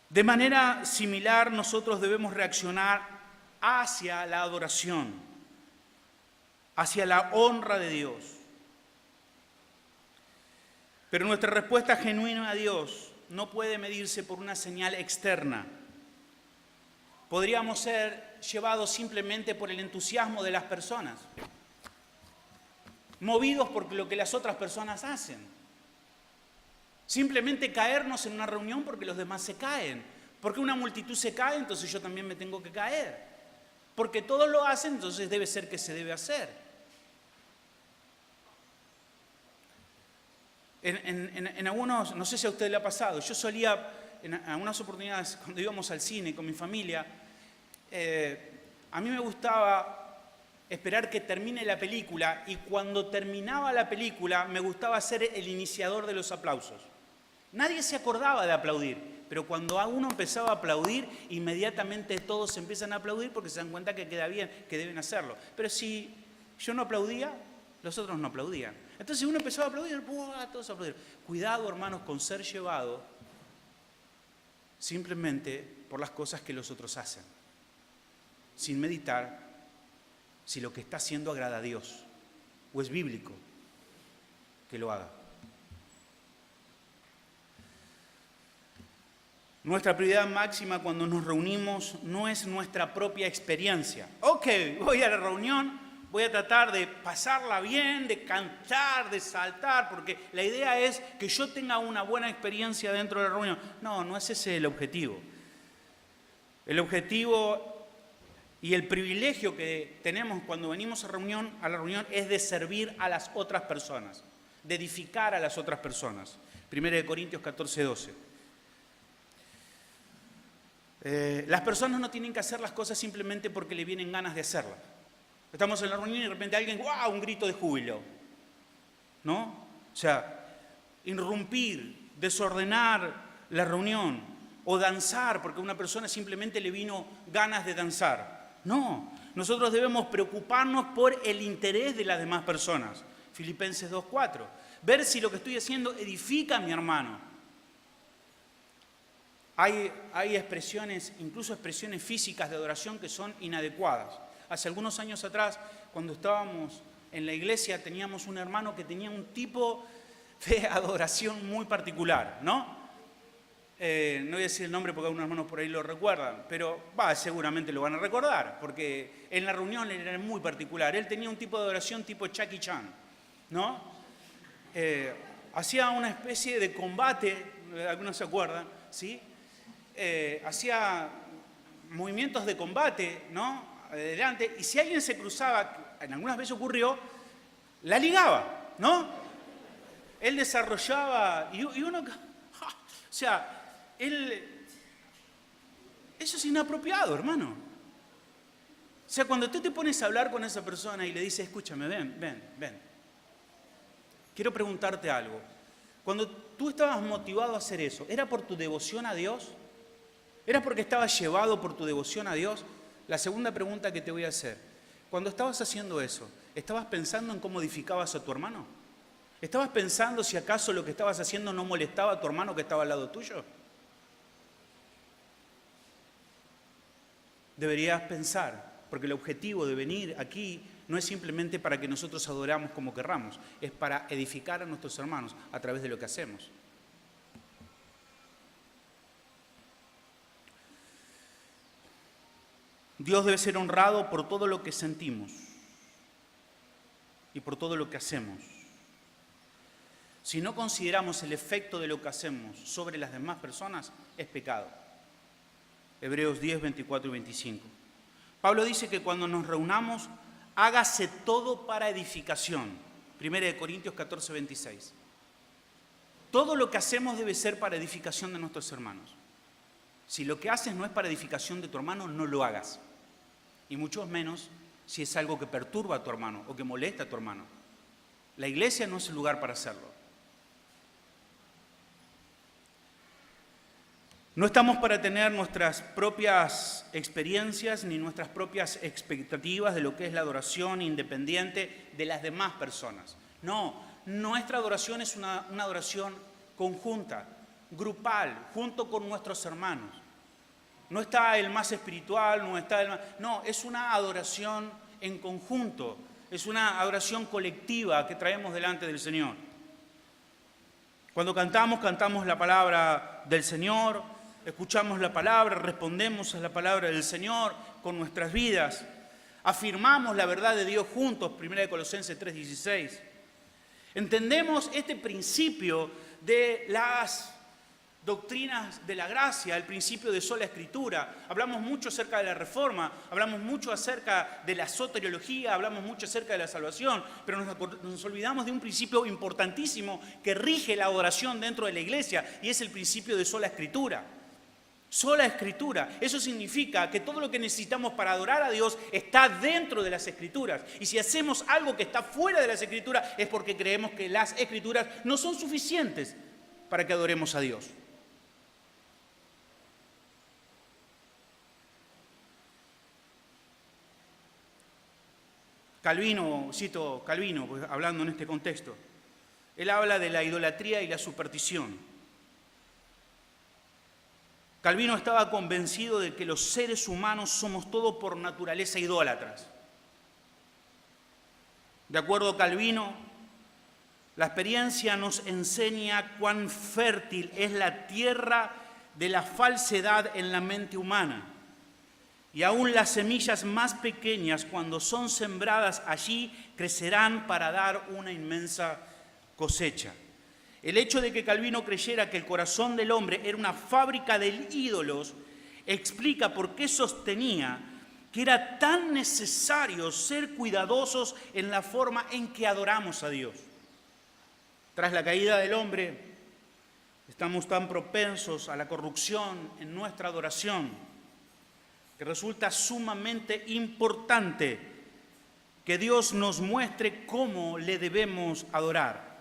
De manera similar, nosotros debemos reaccionar hacia la adoración, hacia la honra de Dios. Pero nuestra respuesta genuina a Dios no puede medirse por una señal externa. Podríamos ser llevados simplemente por el entusiasmo de las personas, movidos por lo que las otras personas hacen. Simplemente caernos en una reunión porque los demás se caen. Porque una multitud se cae, entonces yo también me tengo que caer. Porque todos lo hacen, entonces debe ser que se debe hacer. En algunos, no sé si a usted le ha pasado, yo solía, en algunas oportunidades, cuando íbamos al cine con mi familia, a mí me gustaba esperar que termine la película y cuando terminaba la película me gustaba ser el iniciador de los aplausos. Nadie se acordaba de aplaudir, pero cuando uno empezaba a aplaudir, inmediatamente todos empiezan a aplaudir porque se dan cuenta que queda bien, que deben hacerlo. Pero si yo no aplaudía, los otros no aplaudían. Entonces uno empezaba a aplaudir, todos aplaudieron. Cuidado, hermanos, con ser llevado simplemente por las cosas que los otros hacen, sin meditar si lo que está haciendo agrada a Dios o es bíblico que lo haga. Nuestra prioridad máxima cuando nos reunimos no es nuestra propia experiencia. Ok, voy a la reunión, voy a tratar de pasarla bien, de cantar, de saltar, porque la idea es que yo tenga una buena experiencia dentro de la reunión. No, no es ese el objetivo. El objetivo y el privilegio que tenemos cuando venimos a la reunión es de servir a las otras personas, de edificar a las otras personas. 1 Corintios 14, 12. Las personas no tienen que hacer las cosas simplemente porque le vienen ganas de hacerlas. Estamos en la reunión y de repente alguien, ¡guau!, un grito de júbilo, ¿no? O sea, irrumpir, desordenar la reunión o danzar porque a una persona simplemente le vino ganas de danzar. No, nosotros debemos preocuparnos por el interés de las demás personas. Filipenses 2:4. Ver si lo que estoy haciendo edifica a mi hermano. Hay expresiones, incluso expresiones físicas de adoración que son inadecuadas. Hace algunos años atrás, cuando estábamos en la iglesia, teníamos un hermano que tenía un tipo de adoración muy particular, ¿no? No voy a decir el nombre porque algunos hermanos por ahí lo recuerdan, pero seguramente lo van a recordar, porque en la reunión él era muy particular. Él tenía un tipo de adoración tipo Jackie Chan, ¿no? Hacía una especie de combate, algunos se acuerdan, ¿sí? Hacía movimientos de combate, ¿no? Adelante, y si alguien se cruzaba, en algunas veces ocurrió, la ligaba, ¿no? Él desarrollaba, y uno, o sea, eso es inapropiado, hermano. O sea, cuando tú te pones a hablar con esa persona y le dices, escúchame, ven. Quiero preguntarte algo. Cuando tú estabas motivado a hacer eso, ¿era por tu devoción a Dios? ¿Era porque estabas llevado por tu devoción a Dios? La segunda pregunta que te voy a hacer. Cuando estabas haciendo eso, ¿estabas pensando en cómo edificabas a tu hermano? ¿Estabas pensando si acaso lo que estabas haciendo no molestaba a tu hermano que estaba al lado tuyo? Deberías pensar, porque el objetivo de venir aquí no es simplemente para que nosotros adoramos como querramos, es para edificar a nuestros hermanos a través de lo que hacemos. Dios debe ser honrado por todo lo que sentimos y por todo lo que hacemos. si no consideramos el efecto de lo que hacemos sobre las demás personas, es pecado. Hebreos 10, 24 y 25. Pablo dice que cuando nos reunamos, hágase todo para edificación. 1 Corintios 14, 26. Todo lo que hacemos debe ser para edificación de nuestros hermanos. Si lo que haces no es para edificación de tu hermano, no lo hagas. Y mucho menos si es algo que perturba a tu hermano o que molesta a tu hermano. La iglesia no es el lugar para hacerlo. No estamos para tener nuestras propias experiencias ni nuestras propias expectativas de lo que es la adoración independiente de las demás personas. No, nuestra adoración es una adoración conjunta, grupal, junto con nuestros hermanos. No está el más espiritual, no, es una adoración en conjunto, es una adoración colectiva que traemos delante del Señor. Cuando cantamos la palabra del Señor, escuchamos la palabra, respondemos a la palabra del Señor con nuestras vidas, afirmamos la verdad de Dios juntos, 1 Colosenses 3:16. Entendemos este principio de las doctrinas de la gracia, el principio de sola escritura. Hablamos mucho acerca de la reforma, hablamos mucho acerca de la soteriología, hablamos mucho acerca de la salvación, pero nos olvidamos de un principio importantísimo que rige la adoración dentro de la iglesia, y es el principio de sola escritura. Sola escritura. Eso significa que todo lo que necesitamos para adorar a Dios está dentro de las escrituras. Y si hacemos algo que está fuera de las escrituras es porque creemos que las escrituras no son suficientes para que adoremos a Dios. Calvino, cito Calvino, pues, hablando en este contexto, él habla de la idolatría y la superstición. Calvino estaba convencido de que los seres humanos somos todos por naturaleza idólatras. De acuerdo a Calvino, la experiencia nos enseña cuán fértil es la tierra de la falsedad en la mente humana. Y aún las semillas más pequeñas, cuando son sembradas allí, crecerán para dar una inmensa cosecha. El hecho de que Calvino creyera que el corazón del hombre era una fábrica de ídolos explica por qué sostenía que era tan necesario ser cuidadosos en la forma en que adoramos a Dios. Tras la caída del hombre, estamos tan propensos a la corrupción en nuestra adoración que resulta sumamente importante que Dios nos muestre cómo le debemos adorar.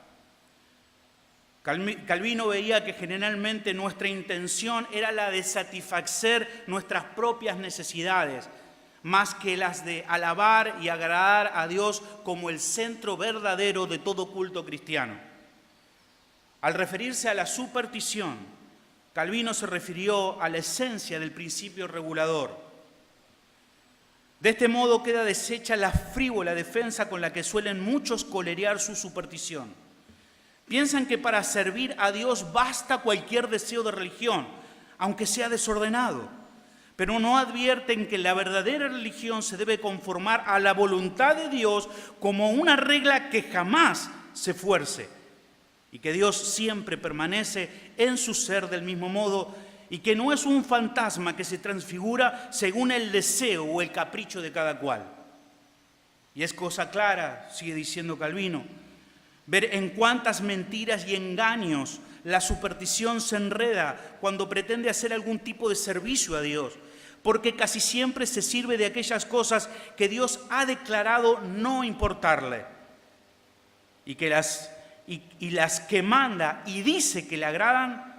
Calvino veía que generalmente nuestra intención era la de satisfacer nuestras propias necesidades, más que las de alabar y agradar a Dios como el centro verdadero de todo culto cristiano. Al referirse a la superstición, Calvino se refirió a la esencia del principio regulador. De este modo queda deshecha la frívola defensa con la que suelen muchos colerear su superstición. Piensan que para servir a Dios basta cualquier deseo de religión, aunque sea desordenado, pero no advierten que la verdadera religión se debe conformar a la voluntad de Dios como una regla que jamás se fuerce, y que Dios siempre permanece en su ser del mismo modo, y que no es un fantasma que se transfigura según el deseo o el capricho de cada cual. Y es cosa clara, sigue diciendo Calvino, ver en cuántas mentiras y engaños la superstición se enreda cuando pretende hacer algún tipo de servicio a Dios, porque casi siempre se sirve de aquellas cosas que Dios ha declarado no importarle, y que las que manda y dice que le agradan,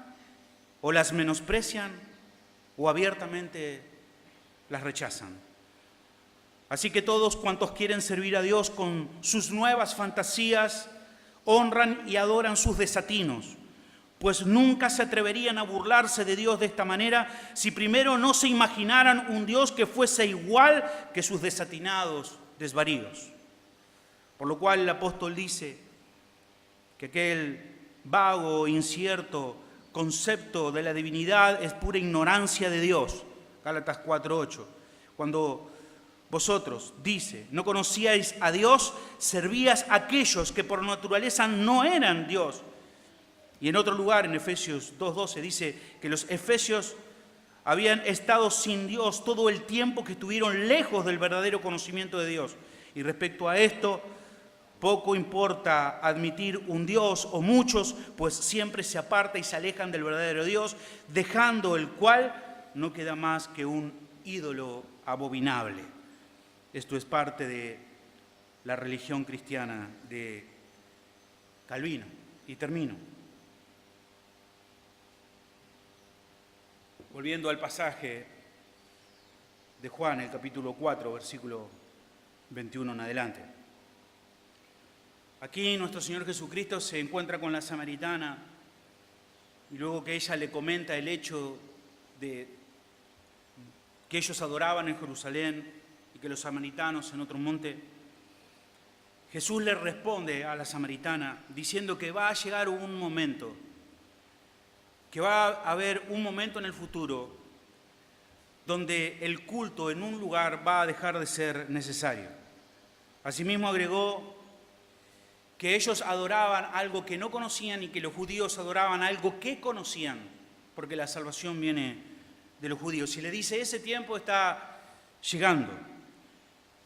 o las menosprecian o abiertamente las rechazan. Así que todos cuantos quieren servir a Dios con sus nuevas fantasías, honran y adoran sus desatinos, pues nunca se atreverían a burlarse de Dios de esta manera si primero no se imaginaran un Dios que fuese igual que sus desatinados desvaríos. Por lo cual el apóstol dice que aquel vago, incierto concepto de la divinidad es pura ignorancia de Dios. Gálatas 4:8. Cuando vosotros, dice, no conocíais a Dios, servíais a aquellos que por naturaleza no eran Dios. Y en otro lugar, en Efesios 2:12, dice que los efesios habían estado sin Dios todo el tiempo que estuvieron lejos del verdadero conocimiento de Dios. Y respecto a esto, poco importa admitir un Dios o muchos, pues siempre se aparta y se alejan del verdadero Dios, dejando el cual no queda más que un ídolo abominable. Esto es parte de la religión cristiana de Calvino. Y termino. Volviendo al pasaje de Juan, el capítulo 4, versículo 21 en adelante. Aquí nuestro Señor Jesucristo se encuentra con la samaritana y luego que ella le comenta el hecho de que ellos adoraban en Jerusalén y que los samaritanos en otro monte, Jesús le responde a la samaritana diciendo que va a llegar un momento, que va a haber un momento en el futuro donde el culto en un lugar va a dejar de ser necesario. Asimismo agregó que ellos adoraban algo que no conocían y que los judíos adoraban algo que conocían, porque la salvación viene de los judíos. Y le dice, ese tiempo está llegando,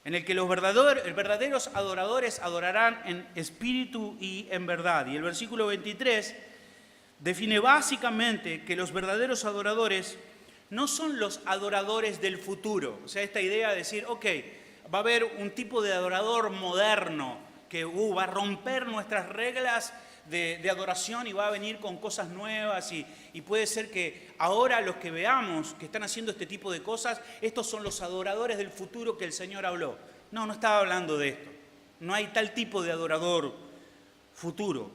en el que los verdaderos adoradores adorarán en espíritu y en verdad. Y el versículo 23 define básicamente que los verdaderos adoradores no son los adoradores del futuro. O sea, esta idea de decir, ok, va a haber un tipo de adorador moderno que va a romper nuestras reglas de adoración y va a venir con cosas nuevas y puede ser que ahora los que veamos que están haciendo este tipo de cosas, estos son los adoradores del futuro que el Señor habló. No, no estaba hablando de esto. No hay tal tipo de adorador futuro.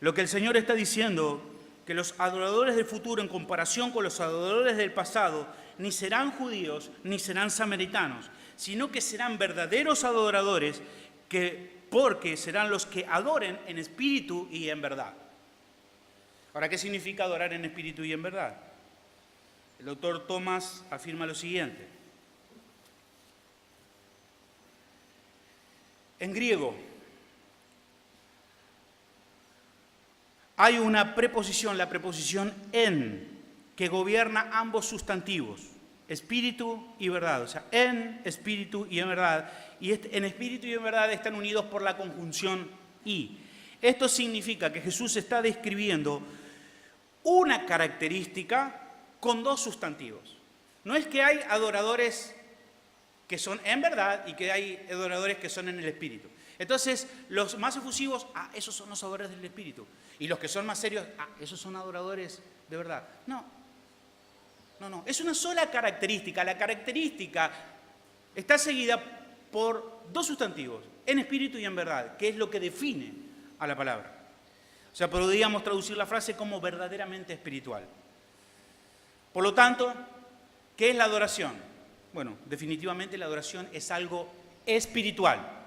Lo que el Señor está diciendo, que los adoradores del futuro en comparación con los adoradores del pasado, ni serán judíos ni serán samaritanos, sino que serán verdaderos adoradores porque serán los que adoren en espíritu y en verdad. Ahora, ¿qué significa adorar en espíritu y en verdad? El doctor Thomas afirma lo siguiente. En griego hay una preposición, la preposición en, que gobierna ambos sustantivos, espíritu y verdad. O sea, en, espíritu y en verdad. Y en espíritu y en verdad están unidos por la conjunción y. Esto significa que Jesús está describiendo una característica con dos sustantivos. No es que hay adoradores que son en verdad y que hay adoradores que son en el espíritu. Entonces, los más efusivos, esos son los adoradores del espíritu. Y los que son más serios, esos son adoradores de verdad. No, es una sola característica. La característica está seguida por dos sustantivos, en espíritu y en verdad, que es lo que define a la palabra. O sea, podríamos traducir la frase como verdaderamente espiritual. Por lo tanto, ¿qué es la adoración? Bueno, definitivamente la adoración es algo espiritual.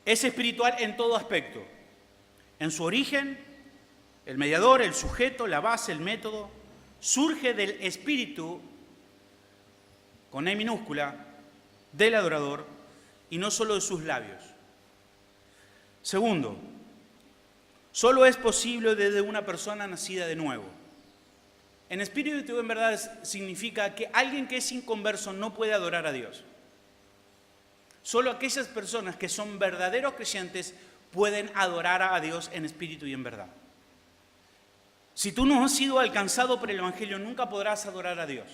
Es espiritual en todo aspecto. En su origen, el mediador, el sujeto, la base, el método, surge del espíritu, con E minúscula, del adorador y no solo de sus labios. Segundo, solo es posible desde una persona nacida de nuevo. En espíritu en verdad significa que alguien que es inconverso no puede adorar a Dios. Solo aquellas personas que son verdaderos creyentes pueden adorar a Dios en espíritu y en verdad. Si tú no has sido alcanzado por el Evangelio, nunca podrás adorar a Dios.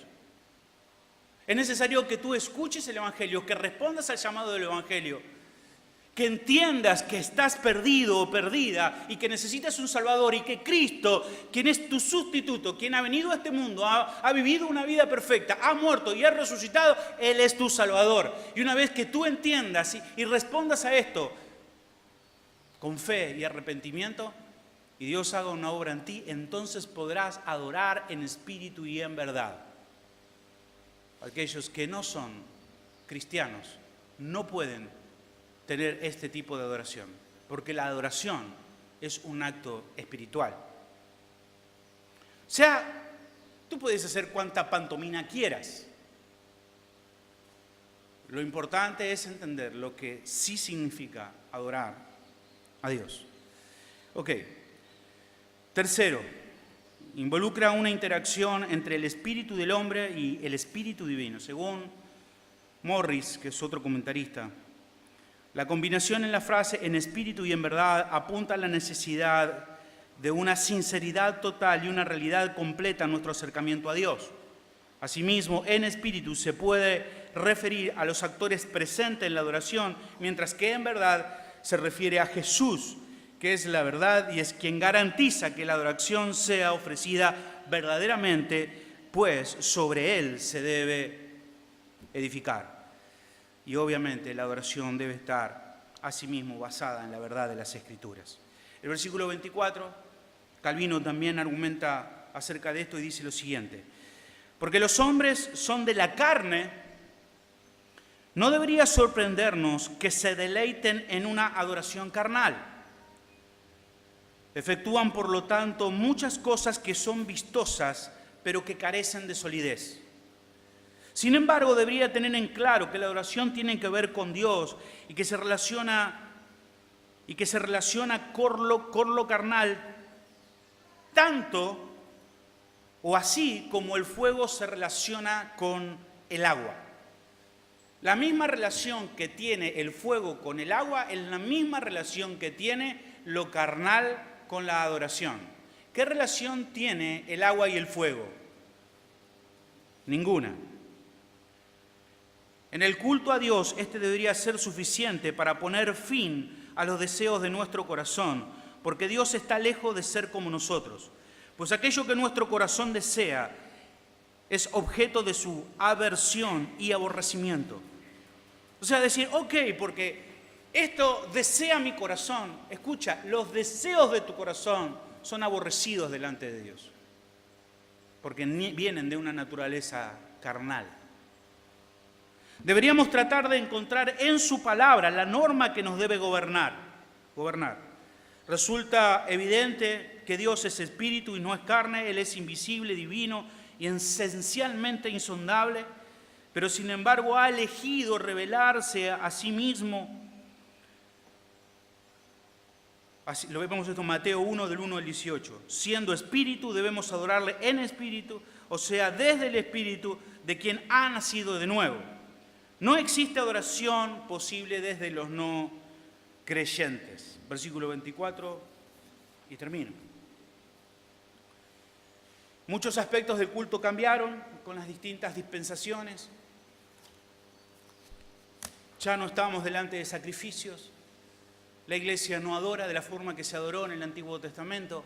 Es necesario que tú escuches el Evangelio, que respondas al llamado del Evangelio, que entiendas que estás perdido o perdida y que necesitas un Salvador y que Cristo, quien es tu sustituto, quien ha venido a este mundo, ha vivido una vida perfecta, ha muerto y ha resucitado, Él es tu Salvador. Y una vez que tú entiendas y respondas a esto con fe y arrepentimiento y Dios haga una obra en ti, entonces podrás adorar en espíritu y en verdad. Aquellos que no son cristianos no pueden tener este tipo de adoración, porque la adoración es un acto espiritual. O sea, tú puedes hacer cuanta pantomima quieras. Lo importante es entender lo que sí significa adorar a Dios. Ok. Tercero, involucra una interacción entre el espíritu del hombre y el espíritu divino. Según Morris, que es otro comentarista, la combinación en la frase en espíritu y en verdad apunta a la necesidad de una sinceridad total y una realidad completa en nuestro acercamiento a Dios. Asimismo, en espíritu se puede referir a los actores presentes en la adoración, mientras que en verdad se refiere a Jesús, que es la verdad y es quien garantiza que la adoración sea ofrecida verdaderamente, pues sobre Él se debe edificar. Y obviamente la adoración debe estar asimismo basada en la verdad de las Escrituras. El versículo 24, Calvino también argumenta acerca de esto y dice lo siguiente: porque los hombres son de la carne, no debería sorprendernos que se deleiten en una adoración carnal. Efectúan, por lo tanto, muchas cosas que son vistosas, pero que carecen de solidez. Sin embargo, debería tener en claro que la adoración tiene que ver con Dios y que se relaciona con lo carnal, tanto o así como el fuego se relaciona con el agua. La misma relación que tiene el fuego con el agua es la misma relación que tiene lo carnal con la adoración. ¿Qué relación tiene el agua y el fuego? Ninguna. En el culto a Dios, este debería ser suficiente para poner fin a los deseos de nuestro corazón, porque Dios está lejos de ser como nosotros. Pues aquello que nuestro corazón desea es objeto de su aversión y aborrecimiento. O sea, decir, ok, porque esto desea mi corazón. Escucha, los deseos de tu corazón son aborrecidos delante de Dios, porque vienen de una naturaleza carnal. Deberíamos tratar de encontrar en su palabra la norma que nos debe gobernar. Resulta evidente que Dios es espíritu y no es carne. Él es invisible, divino y esencialmente insondable, pero sin embargo ha elegido revelarse a sí mismo. Así, lo vemos esto en Mateo 1, del 1 al 18. Siendo espíritu, debemos adorarle en espíritu, o sea, desde el espíritu de quien ha nacido de nuevo. No existe adoración posible desde los no creyentes. Versículo 24, y termino. Muchos aspectos del culto cambiaron con las distintas dispensaciones. Ya no estamos delante de sacrificios. La iglesia no adora de la forma que se adoró en el Antiguo Testamento.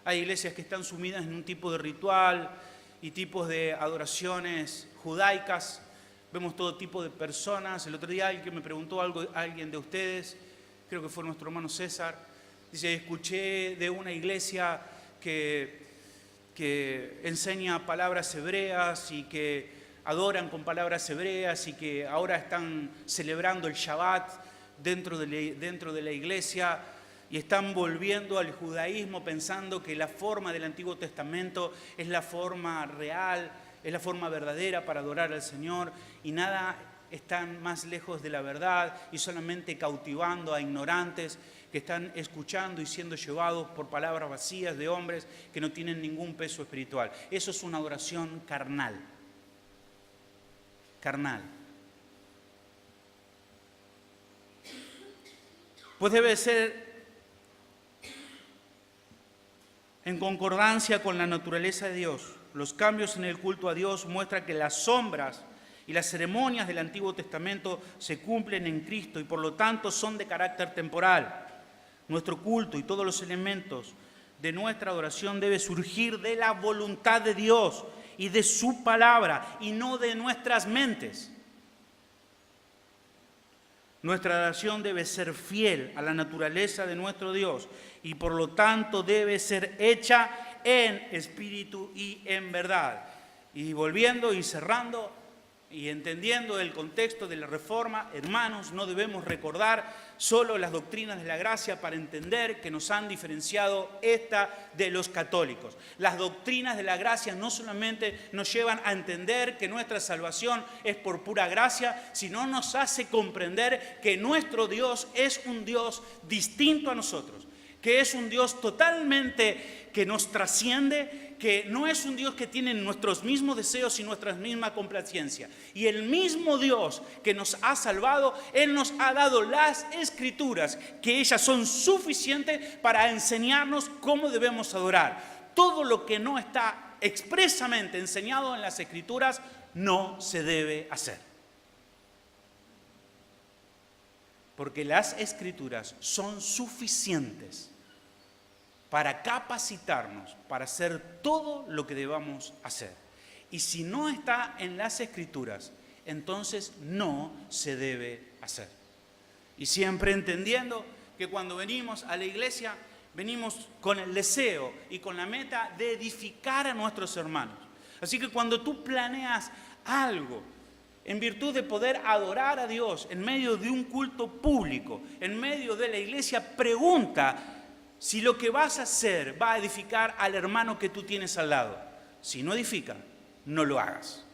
Hay iglesias que están sumidas en un tipo de ritual y tipos de adoraciones judaicas. Vemos todo tipo de personas. El otro día alguien me preguntó algo, alguien de ustedes, creo que fue nuestro hermano César, dice, escuché de una iglesia que enseña palabras hebreas y que adoran con palabras hebreas y que ahora están celebrando el Shabbat dentro de la iglesia y están volviendo al judaísmo pensando que la forma del Antiguo Testamento es la forma real, es la forma verdadera para adorar al Señor, y nada están más lejos de la verdad y solamente cautivando a ignorantes que están escuchando y siendo llevados por palabras vacías de hombres que no tienen ningún peso espiritual. Eso es una adoración carnal. Carnal. Pues debe ser en concordancia con la naturaleza de Dios. Los cambios en el culto a Dios muestran que las sombras y las ceremonias del Antiguo Testamento se cumplen en Cristo y por lo tanto son de carácter temporal. Nuestro culto y todos los elementos de nuestra adoración debe surgir de la voluntad de Dios y de su palabra y no de nuestras mentes. Nuestra adoración debe ser fiel a la naturaleza de nuestro Dios y por lo tanto debe ser hecha en espíritu y en verdad. Y volviendo y cerrando, y entendiendo el contexto de la Reforma, hermanos, no debemos recordar solo las doctrinas de la gracia para entender que nos han diferenciado esta de los católicos. Las doctrinas de la gracia no solamente nos llevan a entender que nuestra salvación es por pura gracia, sino nos hace comprender que nuestro Dios es un Dios distinto a nosotros, que es un Dios totalmente que nos trasciende, que no es un Dios que tiene nuestros mismos deseos y nuestra misma complacencia. Y el mismo Dios que nos ha salvado, Él nos ha dado las Escrituras, que ellas son suficientes para enseñarnos cómo debemos adorar. Todo lo que no está expresamente enseñado en las Escrituras no se debe hacer. Porque las Escrituras son suficientes para capacitarnos, para hacer todo lo que debamos hacer. Y si no está en las Escrituras, entonces no se debe hacer. Y siempre entendiendo que cuando venimos a la iglesia, venimos con el deseo y con la meta de edificar a nuestros hermanos. Así que cuando tú planeas algo, en virtud de poder adorar a Dios en medio de un culto público, en medio de la iglesia, pregunta si lo que vas a hacer va a edificar al hermano que tú tienes al lado. Si no edifica, no lo hagas.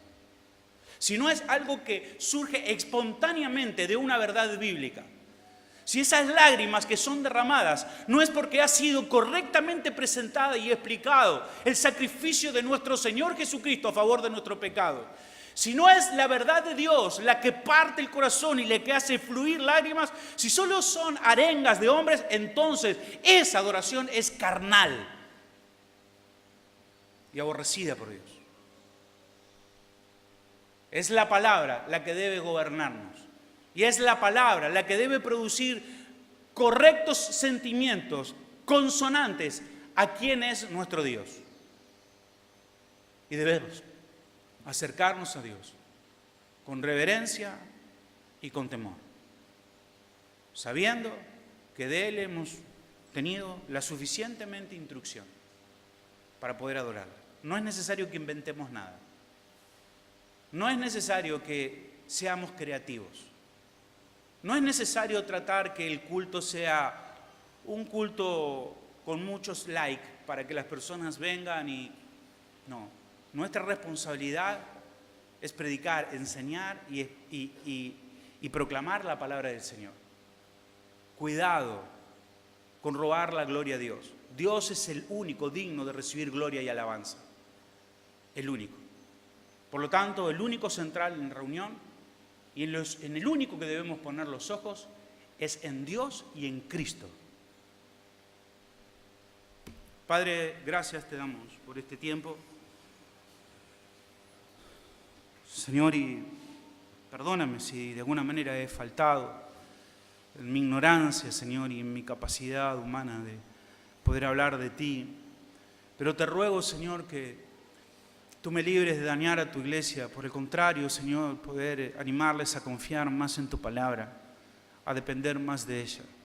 Si no es algo que surge espontáneamente de una verdad bíblica, si esas lágrimas que son derramadas no es porque ha sido correctamente presentada y explicado el sacrificio de nuestro Señor Jesucristo a favor de nuestro pecado, si no es la verdad de Dios la que parte el corazón y la que hace fluir lágrimas, si solo son arengas de hombres, entonces esa adoración es carnal y aborrecida por Dios. Es la palabra la que debe gobernarnos y es la palabra la que debe producir correctos sentimientos consonantes a quién es nuestro Dios. Y debemos acercarnos a Dios con reverencia y con temor, sabiendo que de Él hemos tenido la suficientemente instrucción para poder adorarlo. No es necesario que inventemos nada. No es necesario que seamos creativos. No es necesario tratar que el culto sea un culto con muchos likes para que las personas vengan y... No. Nuestra responsabilidad es predicar, enseñar y proclamar la palabra del Señor. Cuidado con robar la gloria a Dios. Dios es el único digno de recibir gloria y alabanza. El único. Por lo tanto, el único central en la reunión y en el único que debemos poner los ojos es en Dios y en Cristo. Padre, gracias te damos por este tiempo. Señor, y perdóname si de alguna manera he faltado en mi ignorancia, Señor, y en mi capacidad humana de poder hablar de ti. Pero te ruego, Señor, que tú me libres de dañar a tu iglesia. Por el contrario, Señor, poder animarles a confiar más en tu palabra, a depender más de ella.